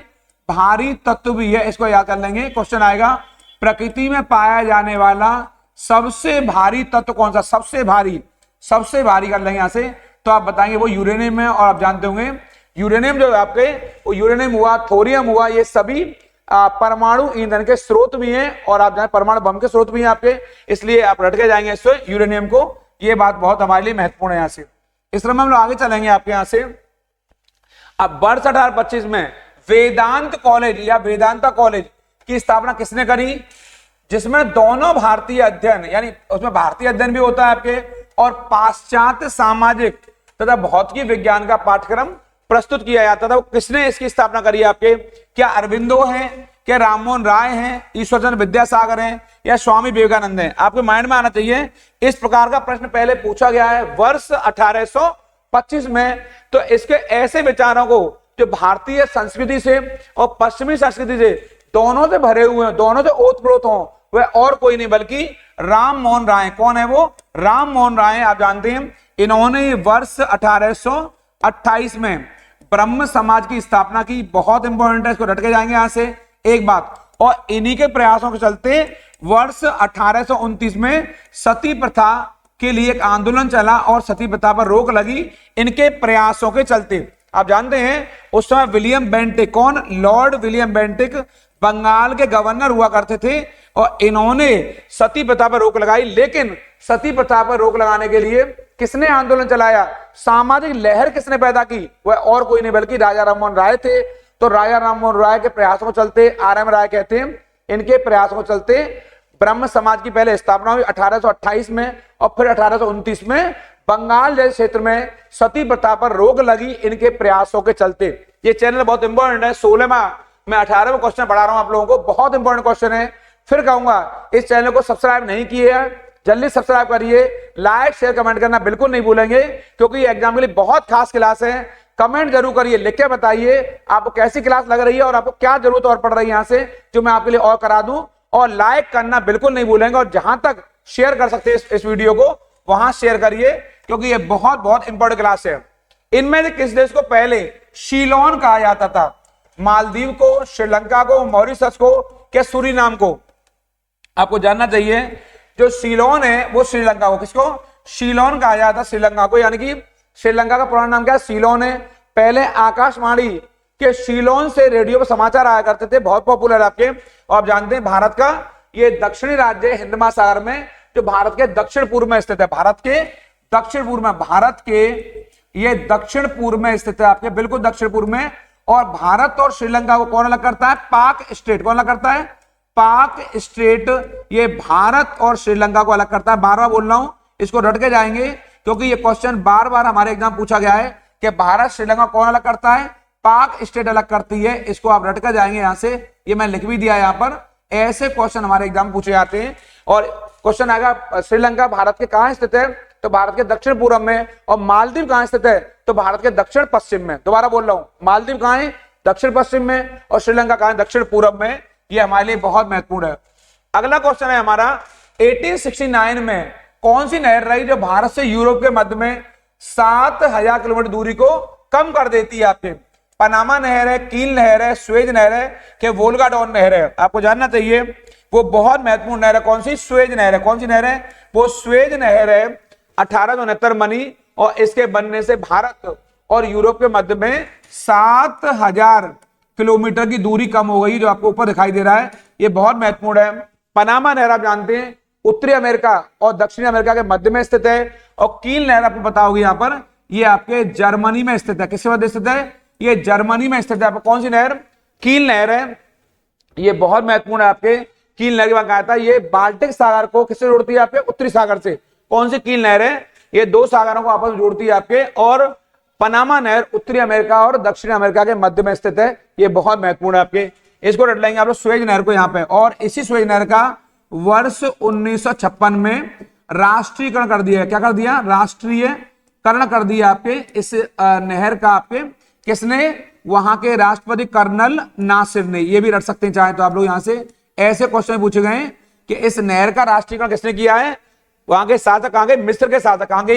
Speaker 1: भारी तत्व भी है। इसको याद कर लेंगे, क्वेश्चन आएगा। प्रकृति में पाया जाने वाला सबसे भारी तत्व कौन सा? सबसे भारी कर लेंगे यहां से, तो आप बताएंगे वो यूरेनियम है। और आप जानते होंगे यूरेनियम जो है आपके, वो यूरेनियम हुआ, थोरियम हुआ, ये सभी परमाणु ईंधन के स्रोत भी हैं, और आप जाने परमाणु बम के स्रोत भी हैं आपके, इसलिए आप रट के जाएंगे इससे यूरेनियम को। ये बात बहुत हमारे लिए महत्वपूर्ण है। यहां से इस तरह हम लोग आगे चलेंगे आपके यहां से। अब वर्ष 1825 में वेदांत कॉलेज या वेदांता कॉलेज की स्थापना किसने करी? जिसमें दोनों भारतीय अध्ययन, यानी उसमें भारतीय अध्ययन भी होता है आपके, और पाश्चात्य सामाजिक तथा भौतिकी विज्ञान का पाठ्यक्रम प्रस्तुत किया जाता था। वो किसने इसकी स्थापना करी आपके? क्या अरविंदो हैं, क्या राममोहन राय हैं, ईश्वरचंद्र विद्यासागर हैं, या स्वामी विवेकानंद हैं? आपके माइंड में आना चाहिए। इस प्रकार का प्रश्न पहले पूछा गया है वर्ष 1825 में। तो इसके ऐसे विचारों को जो भारतीय संस्कृति से और पश्चिमी संस्कृति से दोनों से भरे हुए हैं, दोनों से ओतप्रोत हों, वह और कोई नहीं बल्कि राममोहन राय। कौन है वो? राममोहन राय। आप जानते हैं इन्होंने वर्ष 1828 में ब्रह्म समाज की स्थापना की। बहुत इंपॉर्टेंट है, इसको रट के जाएंगे यहां से एक बात। और इन्हीं के प्रयासों के चलते वर्ष 1829 में सती प्रथा के लिए एक आंदोलन चला और सती प्रथा पर रोक लगी इनके प्रयासों के चलते। आप जानते हैं उस समय विलियम बेंटिक, कौन? लॉर्ड विलियम बेंटिक बंगाल के गवर्नर हुआ करते थे, और इन्होंने सती प्रथा पर रोक लगाई। लेकिन सती प्रथा पर रोक लगाने के लिए किसने आंदोलन चलाया? सामाजिक लहर किसने पैदा की? वह और कोई नहीं बल्कि राजा राममोहन राय थे। तो राजा राममोहन राय के प्रयासों को चलते, आर.एम. राय कहते हैं, इनके प्रयासों को चलते ब्रह्म समाज की पहले स्थापना हुई 1828 में, और फिर 1829 में बंगाल जैसे क्षेत्र में सती प्रथा पर रोक लगी इनके प्रयासों के चलते। ये चैनल बहुत इंपॉर्टेंट है। 16वां मैं 18वां क्वेश्चन पढ़ा रहा हूं आप लोगों को, बहुत इंपॉर्टेंट क्वेश्चन है। फिर कहूंगा इस चैनल को सब्सक्राइब नहीं किए हैं, जल्दी सब्सक्राइब करिए। लाइक शेयर कमेंट करना बिल्कुल नहीं भूलेंगे, क्योंकि ये एग्जाम के लिए बहुत खास क्लास है। कमेंट जरूर करिए, लिख के बताइए आपको कैसी क्लास लग रही है और आपको क्या जरूरत और पड़ रही है यहां से, जो मैं आपके लिए और करा दूं। और लाइक करना बिल्कुल नहीं भूलेंगे, और जहां तक शेयर कर सकते हैं इस वीडियो को वहां शेयर करिए, क्योंकि ये बहुत बहुत इंपॉर्टेंट क्लास है। इनमें से किस देश को पहले सीलोन कहा जाता था? मालदीव को, श्रीलंका को, मॉरिशस को, क्या सूरीनाम को? आपको जानना चाहिए जो सीलोन है वो श्रीलंका को, किसको? सीलोन कहा जाता श्रीलंका को, यानी कि श्रीलंका का पुराना नाम क्या है? सीलोन है। पहले आकाशवाणी के सीलोन से रेडियो पर समाचार आया करते थे, बहुत पॉपुलर आपके। और आप जानते हैं भारत का ये दक्षिणी राज्य है हिंद महासागर में, जो भारत के दक्षिण पूर्व में स्थित है। भारत के दक्षिण पूर्व में, भारत के ये दक्षिण पूर्व में स्थित है आपके, बिल्कुल दक्षिण पूर्व में। और भारत और श्रीलंका को कौन अलग करता है? पाक स्टेट। कौन अलग करता है? पाक स्टेट। ये भारत और श्रीलंका को अलग करता है। बार बार बोल रहा हूं, इसको रट के जाएंगे। क्योंकि ये क्वेश्चन बार बार हमारे एग्जाम पूछा गया है कि भारत श्रीलंका कौन अलग करता है, पाक स्टेट अलग करती है। इसको आप रट कर जाएंगे यहां से, ये मैं लिख भी दिया यहां पर। ऐसे क्वेश्चन हमारे एग्जाम पूछे जाते हैं। और क्वेश्चन आएगा श्रीलंका भारत के कहां स्थित है, तो भारत के दक्षिण पूर्व में। और मालदीव कहां स्थित है, तो भारत के दक्षिण पश्चिम में। दोबारा बोल रहा हूं, मालदीव कहां है, दक्षिण पश्चिम में, और श्रीलंका कहां है, दक्षिण पूर्व में। ये हमारे लिए बहुत महत्वपूर्ण है। अगला क्वेश्चन है हमारा, 1869 में कौन सी नहर रही जो भारत से यूरोप के मध्य में 7000 किलोमीटर दूरी को कम कर देती है? आपके पनामा नहर है, कील नहर है, स्वेज नहर है, कि वोल्गा डॉन नहर है? आपको जानना चाहिए, वो बहुत महत्वपूर्ण नहर है। कौन सी? स्वेज नहर है। कौन सी नहर है? वो स्वेज नहर है। 1869 बनी, और इसके बनने से भारत और यूरोप के मध्य में 7000 किलोमीटर की दूरी कम हो गई, जो आपको ऊपर दिखाई दे रहा है। ये बहुत महत्वपूर्ण है। पनामा नहर आप जानते हैं उत्तरी अमेरिका और दक्षिणी अमेरिका के मध्य में स्थित है। और कील नहर आपको पता होगी, यहां पर ये आपके जर्मनी में स्थित है। किसके मध्य स्थित है? ये जर्मनी में स्थित है। कौन सी नहर? कील नहर है। ये बहुत महत्वपूर्ण है। आपके कील नहर की बात कहा था, ये बाल्टिक सागर को किससे जोड़ती है? आपके उत्तरी सागर से। कौन सी कील नहर है? ये दो सागरों को आपस में जोड़ती है आपके। और पनामा नहर उत्तरी अमेरिका और दक्षिण अमेरिका के मध्य में स्थित है। ये बहुत महत्वपूर्ण है आपके। इसको रट लेंगे आप लोग स्वेज नहर को यहां पे। और इसी स्वेज नहर का वर्ष 1956 में राष्ट्रीयकरण कर दिया है। क्या कर दिया? राष्ट्रीयकरण कर दिया आपके इस नहर का। आपके किसने? वहां के राष्ट्रपति कर्नल नासिर ने। ये भी रट सकते हैं चाहे तो आप लोग। यहां से ऐसे क्वेश्चन पूछे गए हैं कि इस नहर का राष्ट्रीयकरण किसने किया है? वहां के शासक कहां के? मिस्र के शासक। कहां के?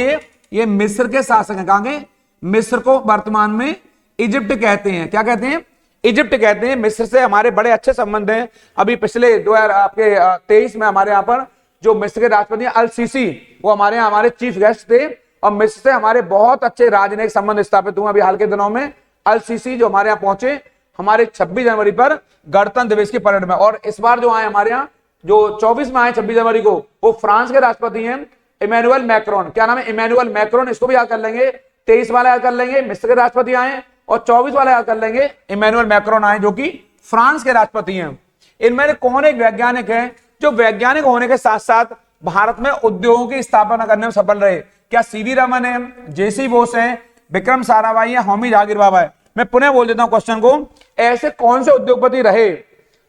Speaker 1: ये मिस्र के शासक हैं। कहां के? मिस्र को वर्तमान में इजिप्ट कहते हैं। क्या कहते हैं? इजिप्ट कहते हैं। मिस्र से हमारे बड़े अच्छे संबंध हैं। अभी पिछले 2023 में हमारे यहाँ पर जो मिस्र के राष्ट्रपति अल सीसी, वो हमारे यहाँ हमारे चीफ गेस्ट थे। और मिस्र से हमारे बहुत अच्छे राजनयिक संबंध स्थापित हुए अभी हाल के दिनों में। अल सीसी जो हमारे यहाँ पहुंचे हमारे 26 जनवरी पर गणतंत्र दिवस की परेड में। और इस बार जो आए हमारे यहाँ, जो 24 में आए 26 जनवरी को, वो फ्रांस के राष्ट्रपति हैं इमैनुअल मैक्रोन। क्या नाम है? Emmanuel Macron. इसको भी याद कर लेंगे। 23 वाला याद कर लेंगे, मिस्र के राष्ट्रपति आए। और 24 वाला याद कर लेंगे, इमैनुअल मैक्रोन आए, जो कि फ्रांस के राष्ट्रपति हैं। इनमें कौन एक वैज्ञानिक है जो वैज्ञानिक होने के साथ साथ भारत में उद्योगों की स्थापना करने में सफल रहे? क्या सीवी रमन है, जेसी बोस है, विक्रम साराभाई है, होमी जहांगीर बाबा है? मैं पुनः बोल देता हूं क्वेश्चन को। ऐसे कौन से उद्योगपति रहे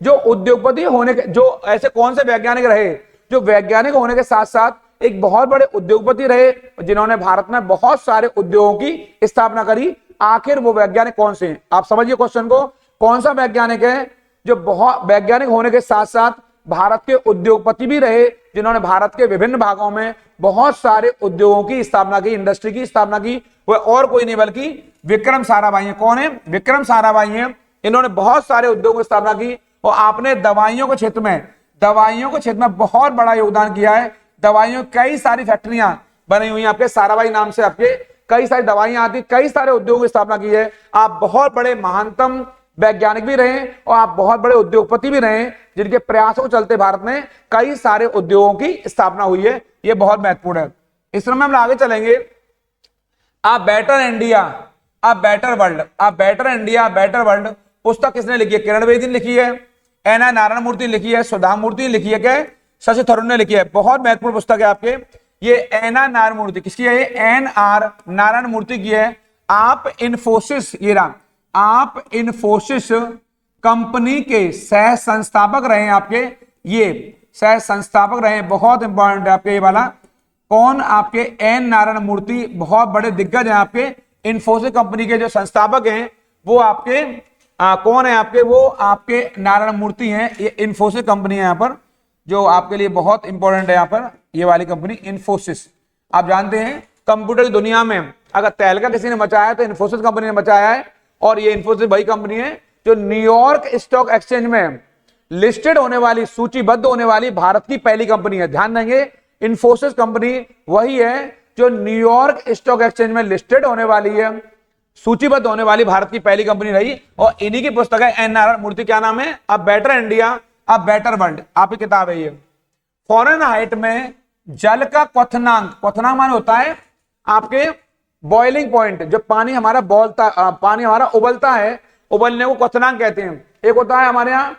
Speaker 1: जो उद्योगपति होने के, जो ऐसे कौन से वैज्ञानिक रहे जो वैज्ञानिक होने के साथ साथ एक बहुत बड़े उद्योगपति रहे, जिन्होंने भारत में बहुत सारे उद्योगों की स्थापना करी? आखिर वो वैज्ञानिक कौन से हैं? आप समझिए क्वेश्चन को। कौन सा वैज्ञानिक है जो बहुत वैज्ञानिक होने के साथ साथ भारत के उद्योगपति भी रहे, जिन्होंने भारत के विभिन्न भागों में बहुत सारे उद्योगों की स्थापना की, इंडस्ट्री की स्थापना की? वह और कोई नहीं बल्कि विक्रम साराभाई है। कौन है? विक्रम साराभाई हैं। इन्होंने बहुत सारे उद्योगों की स्थापना की। और आपने दवाइयों के क्षेत्र में बहुत बड़ा योगदान किया है। दवाइयों कई सारी फैक्ट्रियां बनी हुई हैं आपके साराभाई नाम से। आपके कई सारी दवाइयां आती, कई सारे उद्योगों की स्थापना की है। आप बहुत बड़े महानतम वैज्ञानिक भी रहे और आप बहुत बड़े उद्योगपति भी रहे, जिनके प्रयासों के चलते भारत में कई सारे उद्योगों की स्थापना हुई है। यह बहुत महत्वपूर्ण है। इस समय हम आगे चलेंगे। आ बेटर इंडिया, आ बेटर वर्ल्ड, आ बेटर इंडिया, बेटर वर्ल्ड पुस्तक किसने लिखी है? किरण बेदी ने लिखी है, एन.आर. नारायण मूर्ति ने लिखी है, सुधा मूर्ति ने लिखी है, क्या शशि थरूर ने लिखी है। बहुत महत्वपूर्ण पुस्तक है आपके। ये एन.आर. नारायण मूर्ति किसकी है? एन.आर. नारायण मूर्ति की है। आप इन्फोसिस, ये रहा, आप इन्फोसिस कंपनी के सह संस्थापक रहे हैं आपके। ये सह संस्थापक रहे हैं, बहुत इंपॉर्टेंट है आपके ये वाला। कौन? आपके एन नारायण मूर्ति, बहुत बड़े दिग्गज हैं आपके। इन्फोसिस कंपनी के जो संस्थापक हैं वो आपके कौन है? आपके वो आपके नारायण मूर्ति हैं। ये इन्फोसिस कंपनी है यहाँ पर, जो आपके लिए बहुत इंपॉर्टेंट है यहाँ पर। ये वाली कंपनी इन्फोसिस, आप जानते हैं कंप्यूटर की दुनिया में अगर तहलका किसी ने मचाया तो इन्फोसिस कंपनी ने मचाया है। और ये इन्फोसिस वही कंपनी है जो न्यूयॉर्क स्टॉक एक्सचेंज में लिस्टेड होने वाली, सूचीबद्ध होने वाली भारत की पहली कंपनी है। ध्यान देंगे, इन्फोसिस कंपनी वही है जो न्यूयॉर्क स्टॉक एक्सचेंज में लिस्टेड होने वाली है, सूचीबद्ध होने वाली भारत की पहली कंपनी रही। और इन्हीं की पुस्तक है एन नारायण मूर्ति। क्या नाम है? A better India, a better world, आपकी किताब है ये। फ़ारेनहाइट में जल का क्वथनांक, क्वथनांक माने होता है आपके बॉइलिंग पॉइंट, जो पानी हमारा पानी हमारा उबलता है, उबलने को क्वथनांक कहते हैं। एक होता है हमारे यहाँ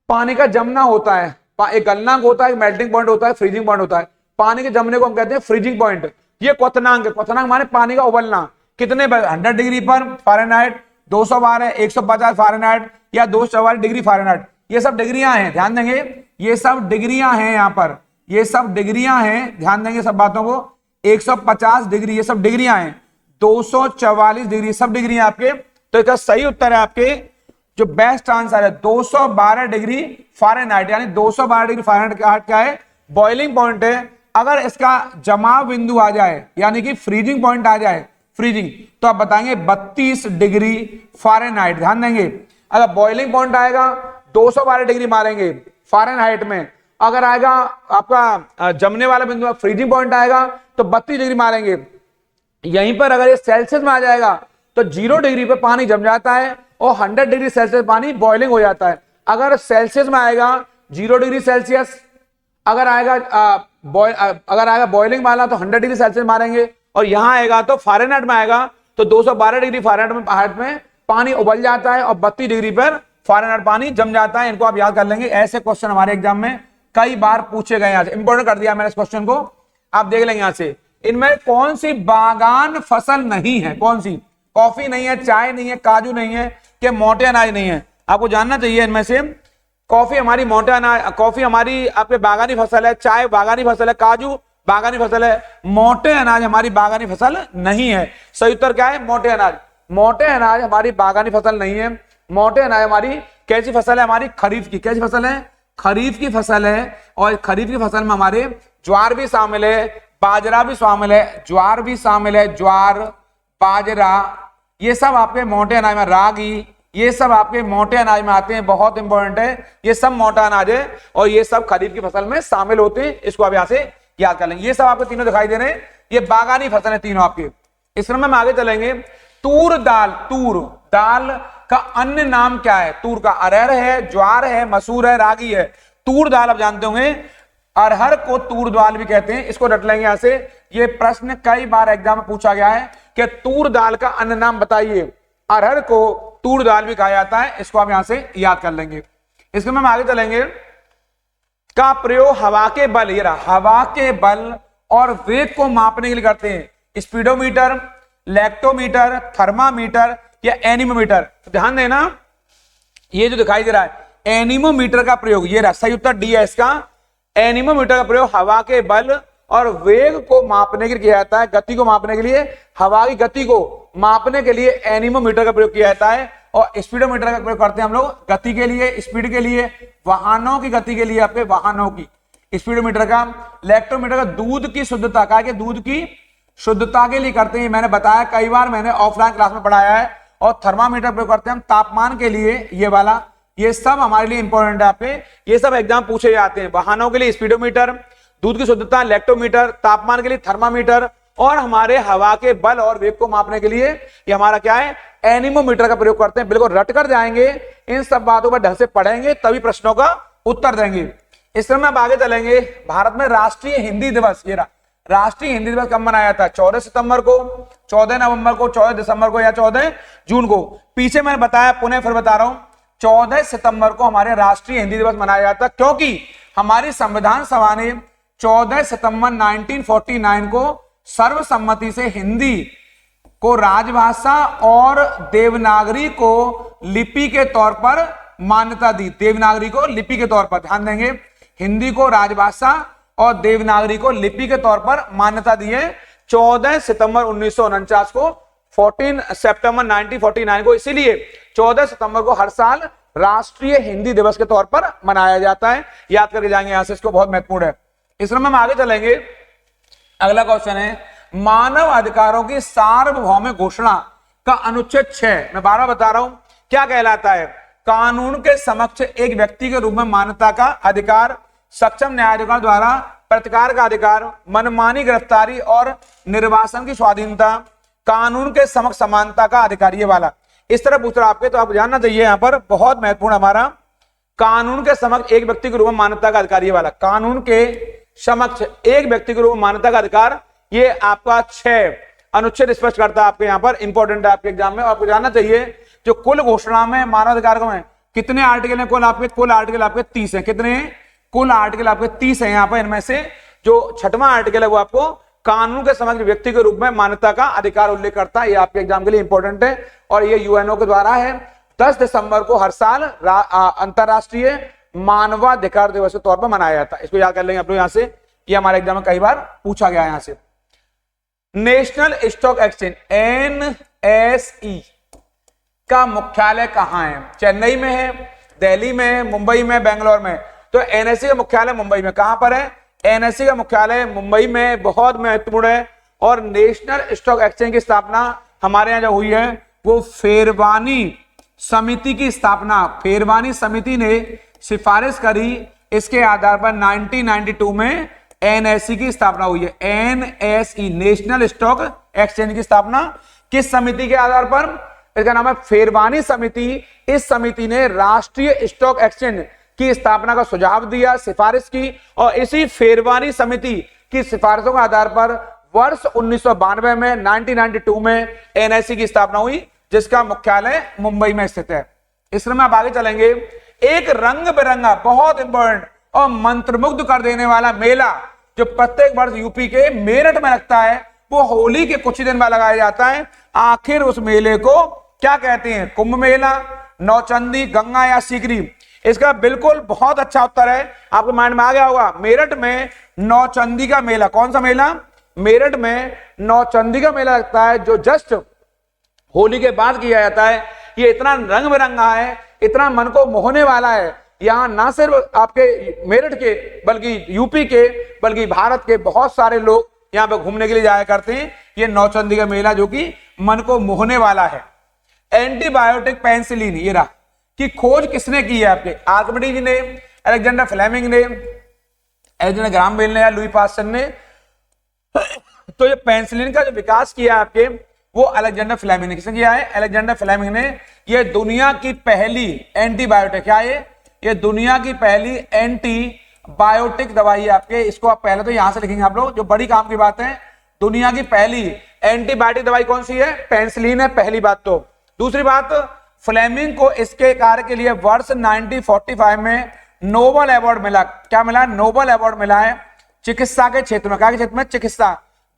Speaker 1: पानी का जमना होता है, एक गलनांक होता है, एक मेल्टिंग पॉइंट होता है, फ्रीजिंग पॉइंट होता है। पानी के जमने को हम कहते हैं फ्रीजिंग पॉइंट, ये क्वथनांक है, क्वथनांक माने पानी का उबलना, कितने 100 डिग्री पर फ़ारेनहाइट, 212, 150 फ़ारेनहाइट या 244 डिग्री फ़ारेनहाइट, ये सब डिग्रियां हैं, ध्यान देंगे, ये सब डिग्रियां हैं यहाँ पर, ये सब डिग्रियां हैं, ध्यान देंगे सब बातों को। 150 डिग्री ये सब डिग्रियां हैं, 244 डिग्री सब डिग्री हैं आपके। तो इसका सही उत्तर है आपके जो बेस्ट आंसर है 212 डिग्री फ़ारेनहाइट, यानी 212 डिग्री फ़ारेनहाइट क्या है, बॉइलिंग पॉइंट है। अगर इसका जमाव बिंदु आ जाए यानी कि फ्रीजिंग पॉइंट आ जाए, फ्रीजिंग, तो आप बताएंगे 32 डिग्री फ़ारेनहाइट, ध्यान देंगे। अगर बॉइलिंग पॉइंट आएगा 212 डिग्री मारेंगे फ़ारेनहाइट में, अगर आएगा आपका जमने वाला बिंदु फ्रीजिंग पॉइंट आएगा तो 32 डिग्री मारेंगे। यहीं पर अगर ये सेल्सियस में आ जाएगा तो 0 डिग्री पे पानी जम जाता है और 100 डिग्री सेल्सियस पानी बॉइलिंग हो जाता है। अगर सेल्सियस में आएगा 0 डिग्री सेल्सियस, अगर आएगा बॉइलिंग वाला तो 100 डिग्री सेल्सियस मारेंगे, और यहां आएगा तो फ़ारेनहाइट में आएगा तो 212 डिग्री फ़ारेनहाइट में पानी उबल जाता है और 32 डिग्री पर फ़ारेनहाइट पानी जम जाता है। इनको आप याद कर लेंगे, ऐसे क्वेश्चन हमारे एग्जाम में कई बार पूछे गए। यहां से इंपॉर्टेंट कर दिया मैंने इस क्वेश्चन को, आप देख लेंगे यहां से। इनमें कौन सी बागान फसल नहीं है, कौन सी, कॉफी नहीं है, चाय नहीं है, काजू नहीं है, कि मोटे अनाज नहीं है, आपको जानना चाहिए इनमें से। कॉफी हमारी मोटे अनाज, कॉफी हमारी आपके बागानी फसल है, चाय बागानी फसल है, काजू बागानी फसल है, मोटे अनाज हमारी बागानी फसल नहीं है। सही उत्तर क्या है, मोटे अनाज। मोटे अनाज हमारी बागानी फसल नहीं है। मोटे अनाज हमारी कैसी फसल है, हमारी खरीफ की, कैसी फसल है, खरीफ की फसल है। और खरीफ की फसल में हमारे ज्वार भी शामिल है, बाजरा भी शामिल है, ज्वार भी शामिल है, ज्वार, बाजरा, ये सब आपके मोटे अनाज में, रागी, ये सब आपके मोटे अनाज में आते हैं, बहुत इंपॉर्टेंट है, ये सब मोटा अनाज है और ये सब खरीफ की फसल में शामिल होते हैं। इसको आप यहां से याद कर लेंगे। ये सब आपको तीनों दिखाई दे रहे हैं, ये बागानी फसल है तीनों आपके। इस क्रम में हम आगे चलेंगे। तूर दाल, तूर दाल का अन्य नाम क्या है, तूर का अरहर है, ज्वार है, मसूर है, रागी है। तूर दाल आप जानते होंगे, अरहर को तूर दाल भी कहते हैं, इसको रट लेंगे यहां से। ये प्रश्न कई बार एग्जाम में पूछा गया है कि तूर दाल का अन्य नाम बताइए। अरहर को तूर दाल भी कहा जाता है, इसको आप यहां से याद कर लेंगे। इसमें हम आगे चलेंगे। का प्रयोग हवा के बल, ये रहा, हवा के बल और वेग को मापने के लिए करते हैं। स्पीडोमीटर, लैक्टोमीटर, थर्मामीटर या एनीमोमीटर। तो ध्यान देना, ये जो दिखाई दे रहा है एनीमोमीटर का प्रयोग, ये रहा, सही उत्तर डी है इसका। एनीमोमीटर का प्रयोग हवा के बल और वेग को मापने के लिए किया जाता है, गति को मापने के लिए, हवा की गति को मापने के लिए एनीमोमीटर का प्रयोग किया जाता है। और स्पीडोमीटर का प्रयोग करते हैं हम लोग गति के लिए, स्पीड के लिए, वाहनों की गति के लिए, आपके वाहनों की स्पीडोमीटर का। लैक्टोमीटर का दूध की शुद्धता का, कि दूध की शुद्धता के लिए करते हैं, मैंने बताया कई बार, मैंने ऑफलाइन क्लास में पढ़ाया है। और थर्मामीटर प्रयोग करते हैं हम तापमान के लिए, ये वाला, ये सब हमारे लिए इंपॉर्टेंट है आपके, ये सब एग्जाम पूछे जाते हैं। वाहनों के लिए स्पीडोमीटर, दूध की शुद्धता लैक्टोमीटर, तापमान के लिए थर्मामीटर, और हमारे हवा के बल और वेग को मापने के लिए ये हमारा क्या है, एनीमोमीटर का प्रयोग करते हैं। बिल्कुल रट कर जाएंगे, इन सब बातों पर ढंग से पढ़ेंगे तभी प्रश्नों का उत्तर देंगे। इस क्रम में अब आगे चलेंगे। भारत में राष्ट्रीय हिंदी दिवस, ये रहा, राष्ट्रीय हिंदी दिवस कब मनाया था, 14 सितंबर को, 14 नवंबर को, 14 दिसंबर को या 14 जून को। पीछे मैंने बताया, पुनः फिर बता रहा हूं, 14 सितंबर को हमारे राष्ट्रीय हिंदी दिवस मनाया जाता है, क्योंकि हमारी संविधान सभा ने 14 सितंबर 1949 को सर्वसम्मति से हिंदी को राजभाषा और देवनागरी को लिपि के तौर पर मान्यता दी। देवनागरी को लिपि के तौर पर, ध्यान देंगे, हिंदी को राजभाषा और देवनागरी को लिपि के तौर पर मान्यता दी है 14 सितंबर 1949 को, 14 सितंबर 1949 को। इसीलिए 14 सितंबर को हर साल राष्ट्रीय हिंदी दिवस के तौर पर मनाया जाता है। याद करके जाएंगे यहां से, इसको बहुत महत्वपूर्ण है। इस क्रम में हम आगे चलेंगे। अगला क्वेश्चन है, मानव अधिकारों की सार्वभौमिक घोषणा का अनुच्छेद 6, मैं 12 बता रहा हूं, क्या कहलाता है, कानून के समक्ष एक व्यक्ति के रूप में मान्यता का अधिकार, सक्षम न्यायाधिकरण द्वारा प्रतिकार का अधिकार, मनमानी गिरफ्तारी और निर्वासन की स्वाधीनता, कानून के समक्ष समानता का अधिकार, ये वाला। इस तरह पूछ रहा आपके, तो आप जानना चाहिए यहां पर, बहुत महत्वपूर्ण हमारा, कानून के समक्ष एक व्यक्ति के रूप में मान्यता का अधिकार, ये वाला, कानून के समक्ष एक व्यक्ति के रूप में मान्यता का अधिकार, ये आपका 6 अनुच्छेद स्पष्ट करता है आपके यहाँ पर, इंपॉर्टेंट है आपके एग्जाम में। आपको जानना चाहिए जो कुल घोषणा में मानव अधिकार में कितने आर्टिकल हैं, कुल आर्टिकल आपके 30 हैं। कितने, कुल आर्टिकल आपके 30 हैं। यहाँ पर इनमें से जो 6वां आर्टिकल है वो आपको कानून के समग्र व्यक्ति के रूप में मान्यता का अधिकार उल्लेख करता है। ये आपके एग्जाम के लिए इंपॉर्टेंट है और ये यूएनओ के द्वारा है। 10 दिसंबर को हर साल अंतरराष्ट्रीय मानवाधिकार दिवस के तौर पर मनाया जाता है। इसको याद कर लेंगे आप लोग यहाँ से, ये हमारे एग्जाम में कई बार पूछा गया है। यहाँ से नेशनल स्टॉक एक्सचेंज एनएसई का मुख्यालय कहाँ है? चेन्नई में है, दिल्ली में है, मुंबई में, बेंगलोर में। तो एनएसई का मुख्यालय मुंबई में। कहां पर है? एनएसई का मुख्यालय मुंबई में, बहुत महत्वपूर्ण है। और नेशनल स्टॉक एक्सचेंज की स्थापना हमारे यहां जो हुई है वो फेरवानी समिति की स्थापना, फेरवानी समिति ने सिफारिश करी, इसके आधार पर 1992 में एनएसई की स्थापना हुई है। एनएसई नेशनल स्टॉक एक्सचेंज की स्थापना किस समिति के आधार पर? इसका नाम है फेरवानी समिति। इस समिति ने राष्ट्रीय स्टॉक एक्सचेंज की स्थापना का सुझाव दिया, सिफारिश की, और इसी फेरवानी समिति की सिफारिशों के आधार पर वर्ष 1992 में 1992 में एनएसई की स्थापना हुई, जिसका मुख्यालय मुंबई में स्थित है। इसमें आप आगे चलेंगे। एक रंग बिरंगा बहुत इंपॉर्टेंट और मंत्रमुग्ध कर देने वाला मेला जो प्रत्येक वर्ष यूपी के मेरठ में लगता है, वो होली के कुछ ही दिन बाद लगाया जाता है। आखिर उस मेले को क्या कहते हैं? कुंभ मेला, नौचंदी, गंगा या सीकरी? इसका बिल्कुल बहुत अच्छा उत्तर है, आपके माइंड में आ गया होगा। मेरठ में नौचंदी का मेला। कौन सा मेला? मेरठ में नौचंदी का मेला लगता है, जो जस्ट होली के बाद किया जाता है। ये इतना रंग बिरंगा है, इतना मन को मोहने वाला है। यहाँ ना सिर्फ आपके मेरठ के बल्कि यूपी के बल्कि भारत के बहुत सारे लोग यहाँ पे घूमने के लिए जाया करते हैं। ये नौचंदी का मेला जो कि मन को मोहने वाला है। एंटीबायोटिक पेनिसिलिन ये रहा की खोज किसने की है? आपके आर्किमिडीज ने, अलेक्जेंडर फ्लेमिंग ने, अलेक्जेंडर ग्राहम बेल ने या लुई पास्चर ने? तो ये पेनिसिलिन का जो विकास किया है आपके, वो अलेक्जेंडर फ्लेमिंग ने। किसने किया है? अलेक्जेंडर फ्लेमिंग ने। ये दुनिया की पहली एंटीबायोटिक, क्या ये दुनिया की पहली एंटीबायोटिक दवाई है आपके। इसको आप पहले तो यहां से लिखेंगे आप लोग, जो बड़ी काम की बात है। दुनिया की पहली एंटीबायोटिक दवाई कौन सी है? पेनिसिलिन है, पहली बात तो। दूसरी बात, फ्लेमिंग को इसके कार्य के लिए वर्ष 1945 में नोबेल अवार्ड मिला। क्या मिला? नोबेल अवार्ड मिला है चिकित्सा के क्षेत्र में। क्या के क्षेत्र में? चिकित्सा।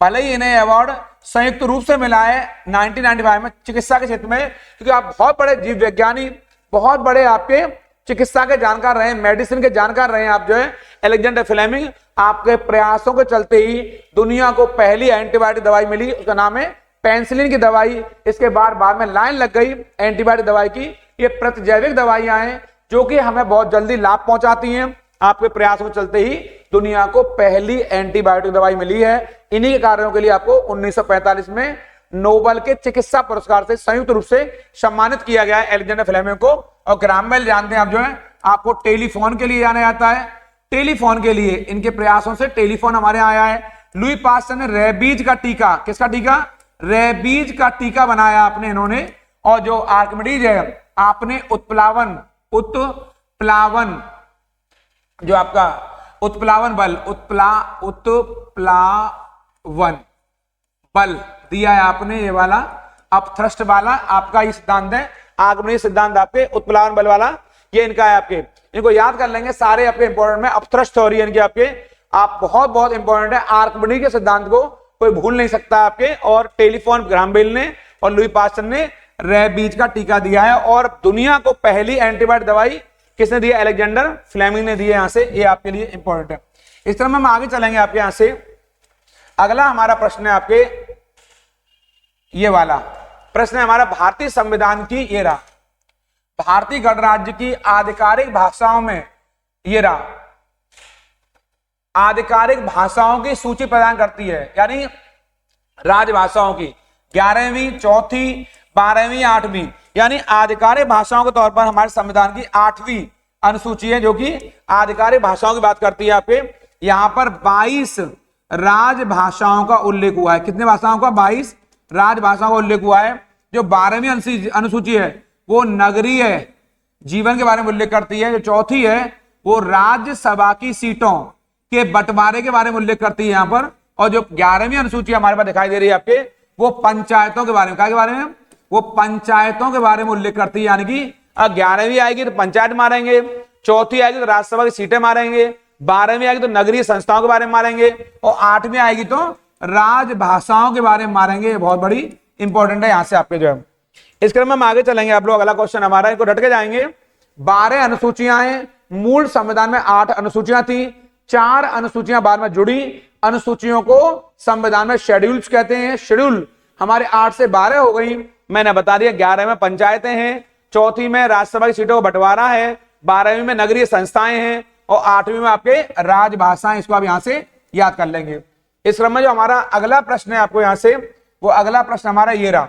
Speaker 1: भले ही इन्हें अवार्ड संयुक्त रूप से मिला है 1995 में चिकित्सा के क्षेत्र में, क्योंकि आप बहुत बड़े जीव वैज्ञानी, बहुत बड़े आपके चिकित्सा के जानकार रहे, मेडिसिन के जानकार रहे आप जो है अलेक्जेंडर फ्लेमिंग। आपके प्रयासों के चलते ही दुनिया को पहली एंटीबायोटिक दवाई मिली, उसका नाम है पेनिसिलिन की दवाई। इसके बाद में लाइन लग गई एंटीबायोटिक दवाई की। ये प्रतिजैविक दवाइयां हैं जो कि हमें बहुत जल्दी लाभ पहुंचाती हैं। आपके प्रयासों के चलते ही दुनिया को पहली एंटीबायोटिक दवाई मिली है। इन्हीं के कार्यों के लिए आपको 1945 में नोबेल के चिकित्सा पुरस्कार से संयुक्त रूप से सम्मानित किया गया है अलेक्जेंडर फ्लेमिंग को। और ग्राहम बेल जानते हैं आप जो है, आपको टेलीफोन के लिए जाना जाता है। टेलीफोन के लिए इनके प्रयासों से टेलीफोन हमारे आया है। लुई पास्चर ने रेबीज का टीका, किसका टीका? रेबीज का टीका बनाया आपने इन्होंने। और जो आर्किमिडीज है, आपने उत्प्लावन जो आपका उत्प्लावन बल दिया है आपने, ये वाला अपथ्रस्ट वाला आपका ये सिद्धांत है। आर्किमिडीज सिद्धांत आपके उत्प्लावन बल वाला, ये इनका है आपके। इनको याद कर लेंगे सारे आपके इंपॉर्टेंट में। अपथ्रस्ट थ्योरी इनके आपके आप बहुत इंपॉर्टेंट है। आर्किमिडीज के सिद्धांत को कोई भूल नहीं सकता आपके। और टेलीफोन ग्राहम बेल ने और लुई पास्चर ने रेबीज का टीका दिया है। और दुनिया को पहली एंटीबायोटिक दवाई किसने दी? अलेक्जेंडर फ्लेमिंग ने दी है। यहां से ये आपके लिए इंपॉर्टेंट है। इस तरह में हम आगे चलेंगे आपके यहां से। अगला हमारा प्रश्न है आपके ये वाला प्रश्न है हमारा भारतीय संविधान की, ये रहा भारतीय गणराज्य की आधिकारिक भाषाओं में, ये रहा आधिकारिक भाषाओं की सूची प्रदान करती है, यानी राजभाषाओं की 11वीं, 4थी, 12वीं, 8वीं, यानी आधिकारिक भाषाओं के तौर पर हमारे संविधान की 8वीं अनुसूची है जो कि आधिकारिक भाषाओं की बात करती है। आपके यहां पर 22 राजभाषाओं का उल्लेख हुआ है। कितने भाषाओं का? 22 राजभाषाओं का उल्लेख हुआ है। जो 12वीं अनुसूची है वो नगरीय जीवन के बारे में उल्लेख करती है। जो चौथी है वो राज्यसभा की सीटों के बंटवारे के बारे में उल्लेख करती है यहाँ पर। और जो 11वीं अनुसूची हमारे पास दिखाई दे रही है आपके, वो पंचायतों के बारे में, क्या के बारे में? वो पंचायतों के बारे में उल्लेख करती है। यानी कि 11वीं आएगी तो पंचायत मारेंगे, चौथी आएगी तो राज्यसभा की सीटें मारेंगे, 12वीं आएगी तो नगरीय संस्थाओं के बारे में मारेंगे, और 8वीं आएगी तो राजभाषाओं के बारे में मारेंगे, बहुत बड़ी इंपॉर्टेंट है यहां से आपके जो है। इस क्रम में हम आगे चलेंगे आप लोग। अगला क्वेश्चन हमारा, इनको डट के जाएंगे। 12 अनुसूचियां हैं, मूल संविधान में 8 अनुसूचियां थी, 4 अनुसूचियां बाद में जुड़ी। अनुसूचियों को संविधान में शेड्यूल्स कहते हैं। शेड्यूल हमारे 8 से 12 हो गई, मैंने बता दिया। 11 में पंचायतें हैं, 4वीं में राज्यसभा की सीटों का बंटवारा है, 12वीं में नगरीय संस्थाएं हैं और 8वीं में आपके राजभाषाएं। इसको आप यहां से याद कर लेंगे। इस क्रम में जो हमारा अगला प्रश्न है आपको यहां से, वो अगला प्रश्न हमारा ये रहा,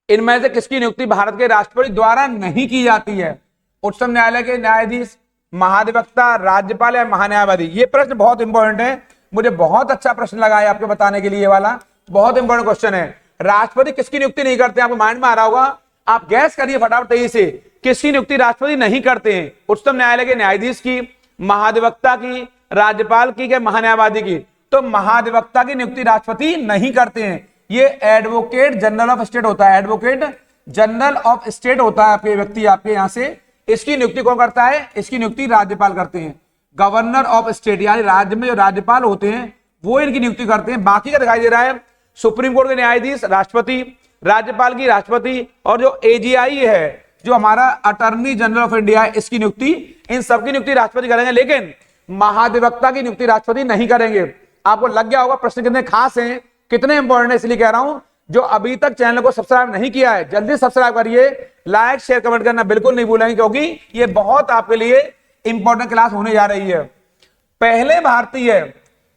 Speaker 1: इनमें से किसकी नियुक्ति भारत के राष्ट्रपति द्वारा नहीं की जाती है? उच्चतम न्यायालय के न्यायाधीश, महाधिवक्ता, राज्यपाल या महान्यायवादी? ये प्रश्न बहुत इंपॉर्टेंट है, मुझे बहुत अच्छा प्रश्न लगा है आपको बताने के लिए। ये वाला बहुत इंपॉर्टेंट क्वेश्चन है। राष्ट्रपति किसकी नियुक्ति नहीं करते? आपको माइंड में आ रहा होगा, आप गैस करिए फटाफट तेजी से, किसकी नियुक्ति राष्ट्रपति नहीं करते हैं? उच्चतम न्यायालय के न्यायाधीश की, महाधिवक्ता की, राज्यपाल की, क्या महान्यायवादी की? तो महाधिवक्ता की नियुक्ति राष्ट्रपति नहीं करते हैं। ये एडवोकेट जनरल ऑफ स्टेट होता है, एडवोकेट जनरल ऑफ स्टेट होता है आपके व्यक्ति, आपके यहां से। इसकी नियुक्ति कौन करता है? इसकी नियुक्ति राज्यपाल करते हैं। गवर्नर ऑफ स्टेट यानी राज्य में जो राज्यपाल होते हैं वो इनकी नियुक्ति करते हैं। बाकी का दिखाई दे रहा है, सुप्रीम कोर्ट के न्यायाधीश राष्ट्रपति, राज्यपाल की राष्ट्रपति, और जो एजीआई है जो हमारा अटॉर्नी जनरल ऑफ इंडिया है, इसकी नियुक्ति, इन सबकी नियुक्ति राष्ट्रपति करेंगे, लेकिन महाधिवक्ता की नियुक्ति राष्ट्रपति नहीं करेंगे। आपको लग गया होगा प्रश्न कितने खास हैं, कितने इंपॉर्टेंट है, इसलिए कह रहा हूं। जो अभी तक चैनल को सब्सक्राइब नहीं किया है जल्दी सब्सक्राइब करिए, लाइक शेयर कमेंट करना बिल्कुल नहीं भूलेंगे, क्योंकि ये बहुत आपके लिए इंपॉर्टेंट क्लास होने जा रही है। पहले भारतीय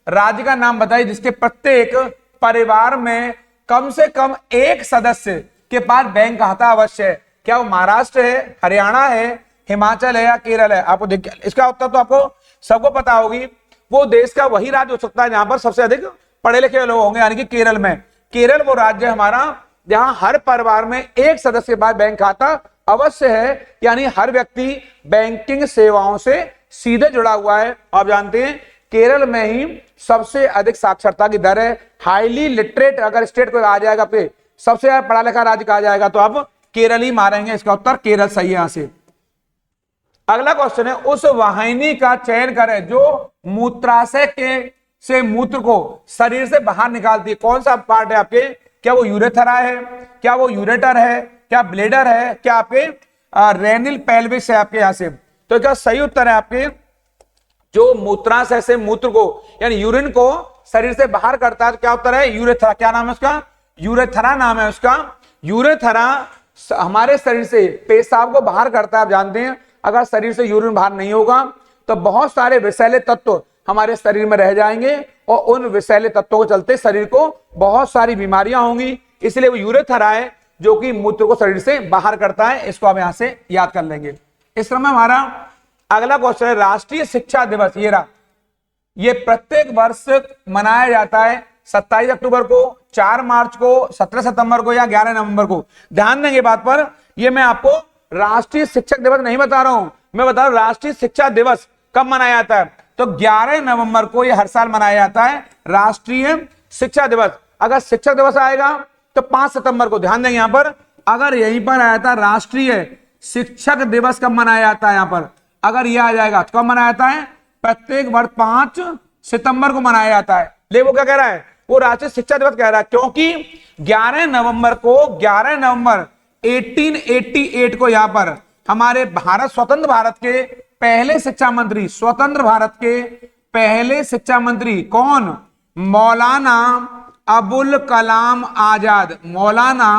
Speaker 1: राज्य का नाम बताइए जिसके प्रत्येक परिवार में कम से कम एक सदस्य के पास बैंक खाता अवश्य है। क्या वो महाराष्ट्र है, हरियाणा है, हिमाचल है या केरल है? आपको देख, इसका उत्तर तो आपको सबको पता होगी। वो देश का वही राज्य हो सकता है जहां पर सबसे अधिक पढ़े लिखे लोग होंगे, यानी कि केरल में। केरल वो राज्य हमारा जहां हर परिवार में एक सदस्य के पास बैंक खाता अवश्य है, यानी हर व्यक्ति बैंकिंग सेवाओं से सीधे जुड़ा हुआ है। आप जानते हैं केरल में ही सबसे अधिक साक्षरता की दर है। हाईली लिटरेट अगर स्टेट को आ जाएगा पे सबसे ज्यादा पढ़ा लिखा राज्य कहा जाएगा तो आप केरल ही मारेंगे। इसका उत्तर केरल सही है यहां से। अगला क्वेश्चन है, उस वाहिनी का चयन करें जो मूत्राशय के से मूत्र को शरीर से बाहर निकालती है। कौन सा पार्ट है आपके? क्या वो यूरेथरा है, क्या वो यूरेटर है, क्या ब्लेडर है, क्या आपके रेनिल पेल्विस है आपके यहां से? तो क्या सही उत्तर है आपके जो मूत्राशय से मूत्र को यानी यूरिन को शरीर से बाहर करता है, तो क्या उत्तर है? यूरेथरा। क्या नाम है उसका? यूरेथरा नाम है उसका। यूरेथरा हमारे शरीर से पेशाब को बाहर करता है। आप जानते हैं अगर शरीर से यूरिन बाहर नहीं होगा तो बहुत सारे विषैले तत्व हमारे शरीर में रह जाएंगे और उन विषैले तत्वों को चलते शरीर को बहुत सारी बीमारियां होंगी। इसलिए वो यूरेथरा है जो कि मूत्र को शरीर से बाहर करता है। इसको आप यहां से याद कर लेंगे। इस क्रम में हमारा अगला क्वेश्चन है, राष्ट्रीय शिक्षा दिवस ये रहा, ये प्रत्येक वर्ष मनाया जाता है 27 अक्टूबर को, 4 मार्च को, 17 सितंबर को या 11 नवंबर को। ध्यान देंगे बात पर, ये मैं आपको राष्ट्रीय शिक्षक दिवस नहीं बता रहा हूं, मैं बता रहा हूं राष्ट्रीय शिक्षा दिवस कब मनाया जाता है। तो 11 नवंबर को ये हर साल मनाया जाता है राष्ट्रीय शिक्षा दिवस। अगर शिक्षक दिवस आएगा तो 5 सितंबर को। ध्यान देंगे यहां पर, अगर यहीं पर आया था राष्ट्रीय शिक्षक दिवस कब मनाया जाता है, यहां पर अगर यह आ जाएगा तो कब मनाया जाता है? प्रत्येक वर्ष 5 सितंबर को मनाया जाता है। ले वो क्या कह रहा है? वो राष्ट्रीय शिक्षा दिवस कह रहा है क्योंकि 11 नवंबर को 11 नवंबर 1888 को यहां पर हमारे भारत स्वतंत्र भारत के पहले शिक्षा मंत्री, स्वतंत्र भारत के पहले शिक्षा मंत्री कौन? मौलाना अबुल कलाम आजाद। मौलाना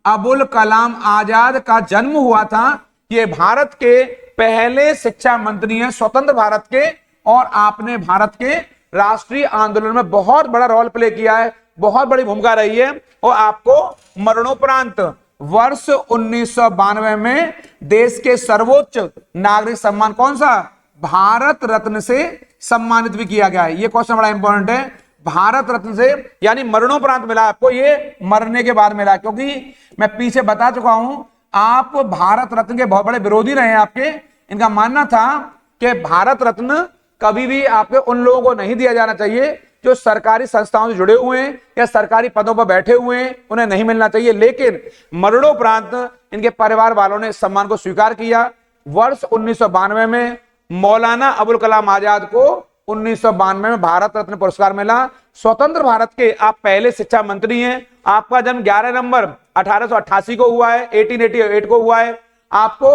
Speaker 1: अबुल कलाम आजाद का जन्म हुआ था। ये भारत के पहले शिक्षा मंत्री हैं स्वतंत्र भारत के, और आपने भारत के राष्ट्रीय आंदोलन में बहुत बड़ा रोल प्ले किया है, बहुत बड़ी भूमिका रही है। और आपको मरणोपरांत वर्ष 1992 में देश के सर्वोच्च नागरिक सम्मान कौन सा? भारत रत्न से सम्मानित भी किया गया है। ये क्वेश्चन बड़ा इंपॉर्टेंट है। भारत रत्न से यानी मरणोपरांत मिला आपको, ये मरने के बाद मिला, क्योंकि मैं पीछे बता चुका हूं आप भारत रत्न के बहुत बड़े विरोधी रहे हैं आपके। इनका मानना था कि भारत रत्न कभी भी आपके उन लोगों को नहीं दिया जाना चाहिए जो सरकारी संस्थाओं से जुड़े हुए हैं या सरकारी पदों पर बैठे हुए हैं, उन्हें नहीं मिलना चाहिए। लेकिन मरणोपरांत इनके परिवार वालों ने सम्मान को स्वीकार किया। वर्ष 1992 में मौलाना अबुल कलाम आजाद को 1992 में भारत रत्न पुरस्कार मिला। स्वतंत्र भारत के आप पहले शिक्षा मंत्री हैं। आपका जन्म 11 नवंबर 1888 को हुआ है, 1888 को हुआ है। आपको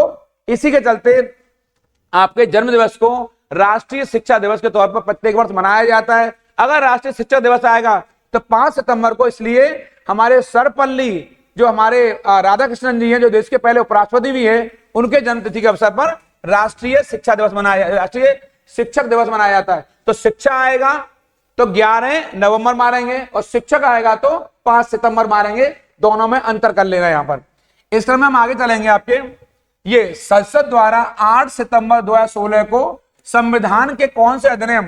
Speaker 1: इसी के चलते आपके जन्म दिवस को राष्ट्रीय शिक्षा दिवस के तौर पर प्रत्येक वर्ष मनाया जाता है। अगर राष्ट्रीय शिक्षा दिवस आएगा तो 5 सितंबर को, इसलिए हमारे सर्वपल्ली जो हमारे राधाकृष्णन जी हैं, जो देश के पहले उपराष्ट्रपति भी हैं, उनके जन्मतिथि के अवसर पर राष्ट्रीय शिक्षा दिवस राष्ट्रीय शिक्षक दिवस मनाया जाता है। तो शिक्षा आएगा तो 11 नवंबर मारेंगे और शिक्षक आएगा तो 5 सितंबर मारेंगे, दोनों में अंतर कर लेना यहां पर। इस तरह में हम आगे चलेंगे। आपके ये संसद द्वारा 8 सितंबर 2016 को संविधान के कौन से अधिनियम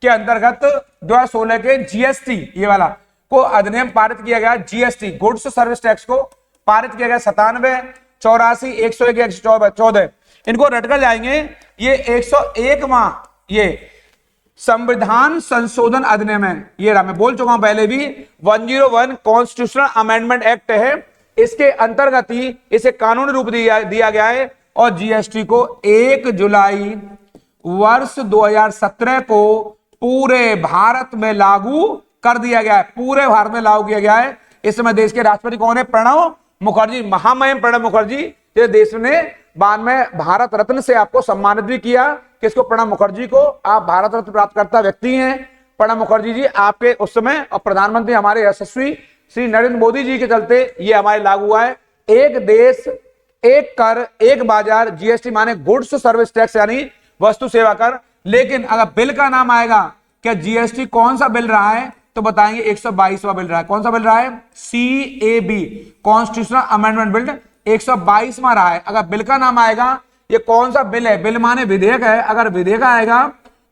Speaker 1: के अंतर्गत 2016 के जीएसटी ये वाला को अधिनियम पारित किया गया? जीएसटी गुड्स सर्विस टैक्स को पारित किया गया 97, 84, 101, 114। इनको रटकर जाएंगे। ये 101वां ये संविधान संशोधन अधिनियम है। ये रहा, मैं बोल चुका हूं पहले भी, 101 कॉन्स्टिट्यूशनल अमेंडमेंट एक्ट है। इसके अंतर्गत ही इसे कानूनी रूप दिया गया है और जीएसटी को 1 जुलाई वर्ष 2017 को पूरे भारत में लागू कर दिया गया है। पूरे भारत में लागू किया गया है। इस समय देश के राष्ट्रपति कौन है? प्रणब मुखर्जी, महामहिम प्रणब मुखर्जी। ये देश ने बाद में भारत रत्न से आपको सम्मानित भी किया। किसको? प्रणब मुखर्जी को। आप भारत रत्न प्राप्तकर्ता व्यक्ति हैं प्रणब मुखर्जी जी। आपके उस समय और प्रधानमंत्री हमारे यशस्वी श्री नरेंद्र मोदी जी के चलते ये हमारे लागू हुआ है। एक देश एक कर एक बाजार, जीएसटी माने गुड्स सर्विस टैक्स यानी वस्तु सेवा कर। लेकिन अगर बिल का नाम आएगा, क्या जीएसटी कौन सा बिल रहा है, तो बताएंगे 122वां बिल रहा है। कौन सा बिल रहा है? CAB कॉन्स्टिट्यूशनल अमेंडमेंट बिल 122वां रहा है। अगर बिल का नाम आएगा, ये कौन सा बिल है? बिल माने विधेयक है। अगर विधेयक आएगा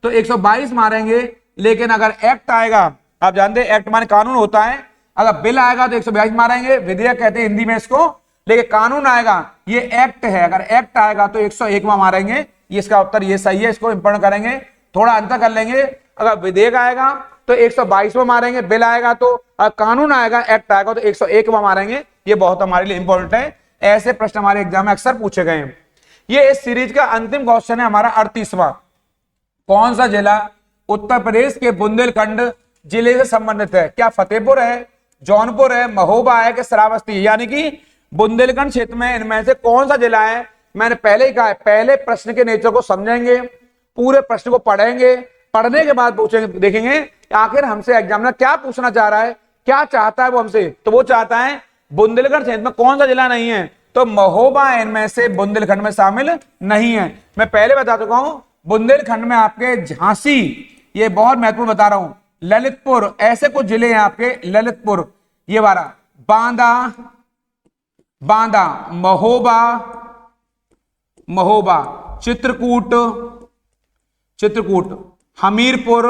Speaker 1: तो 122 मारेंगे। लेकिन अगर एक्ट आएगा, आप जानते हैं एक्ट माने कानून होता है। अगर बिल आएगा तो 122 मारेंगे, विधेयक कहते हैं हिंदी में इसको। लेकिन कानून आएगा, ये एक्ट है, अगर एक्ट आएगा तो 101वां मारेंगे। ये इसका उत्तर ये सही है। इसको इंपॉर्टेंट करेंगे, थोड़ा अंतर कर लेंगे। अगर विधेयक आएगा तो 122वां मारेंगे, बिल आएगा तो, कानून आएगा, एक्ट आएगा तो 101वां मारेंगे। ये बहुत हमारे लिए इंपॉर्टेंट है। ऐसे प्रश्न हमारे एग्जाम में अक्सर पूछे गए हैं। ये इस सीरीज का अंतिम क्वेश्चन है हमारा 38वां। कौन सा जिला उत्तर प्रदेश के बुंदेलखंड जिले से संबंधित है? क्या फतेहपुर है, जौनपुर है, महोबा है कि श्रावस्ती? यानी कि बुंदेलखंड क्षेत्र में इनमें से कौन सा जिला है? मैंने पहले ही कहा है, पहले प्रश्न के नेचर को समझेंगे, पूरे प्रश्न को पढ़ेंगे, पढ़ने के बाद पूछेंगे, देखेंगे आखिर हमसे एग्जामिनर क्या पूछना चाह रहा है, क्या चाहता है वो हमसे। तो वो चाहता है बुंदेलखंड क्षेत्र में कौन सा जिला नहीं है, तो महोबा इनमें से बुंदेलखंड में शामिल नहीं है। मैं पहले बता चुका हूं, बुंदेलखंड में आपके झांसी, ये बहुत महत्वपूर्ण बता रहा हूं, ललितपुर, ऐसे कुछ जिले हैं आपके, ललितपुर, ये वाला, बांदा, महोबा, चित्रकूट, हमीरपुर,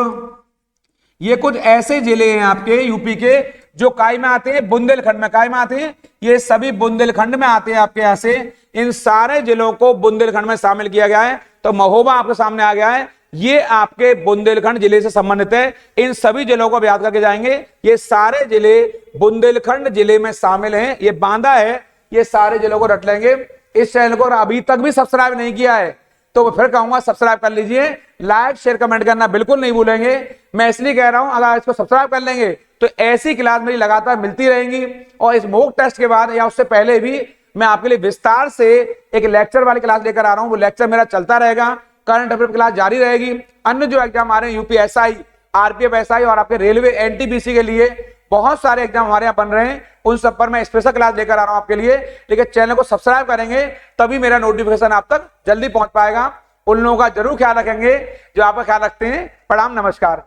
Speaker 1: ये कुछ ऐसे जिले हैं आपके यूपी के जो काय में आते हैं, बुंदेलखंड में काय में आते हैं। ये सभी बुंदेलखंड में आते हैं आपके यहां से। इन सारे जिलों को बुंदेलखंड में शामिल किया गया है। तो महोबा आपके सामने आ गया है, ये आपके बुंदेलखंड जिले से संबंधित है। इन सभी जिलों को याद करके जाएंगे। ये सारे जिले बुंदेलखंड जिले में शामिल हैं। ये बांदा है, ये सारे जिलों को रट लेंगे। इस चैनल को अभी तक भी सब्सक्राइब नहीं किया है तो फिर कहूंगा सब्सक्राइब कर लीजिए। लाइक शेयर कमेंट करना बिल्कुल नहीं भूलेंगे। मैं इसलिए कह रहा हूं, अगर इसको सब्सक्राइब कर लेंगे तो ऐसी क्लास मेरी लगातार मिलती रहेंगी। और इस मॉक टेस्ट के बाद या उससे पहले भी मैं आपके लिए विस्तार से एक लेक्चर वाली क्लास लेकर आ रहा हूं। वो लेक्चर मेरा चलता रहेगा, करंट अफेयर क्लास जारी रहेगी। अन्य जो एग्जाम आ रहे हैं यूपीएसआई, आरपीएफ एसआई और आपके रेलवे एनटीपीसी के लिए बहुत सारे एग्जाम हमारे यहाँ बन रहे हैं, उन सब पर मैं स्पेशल क्लास लेकर आ रहा हूं आपके लिए। लेकिन चैनल को सब्सक्राइब करेंगे तभी मेरा नोटिफिकेशन आप तक जल्दी पहुंच पाएगा। उन लोगों का जरूर ख्याल रखेंगे जो आपका ख्याल रखते हैं। प्रणाम, नमस्कार।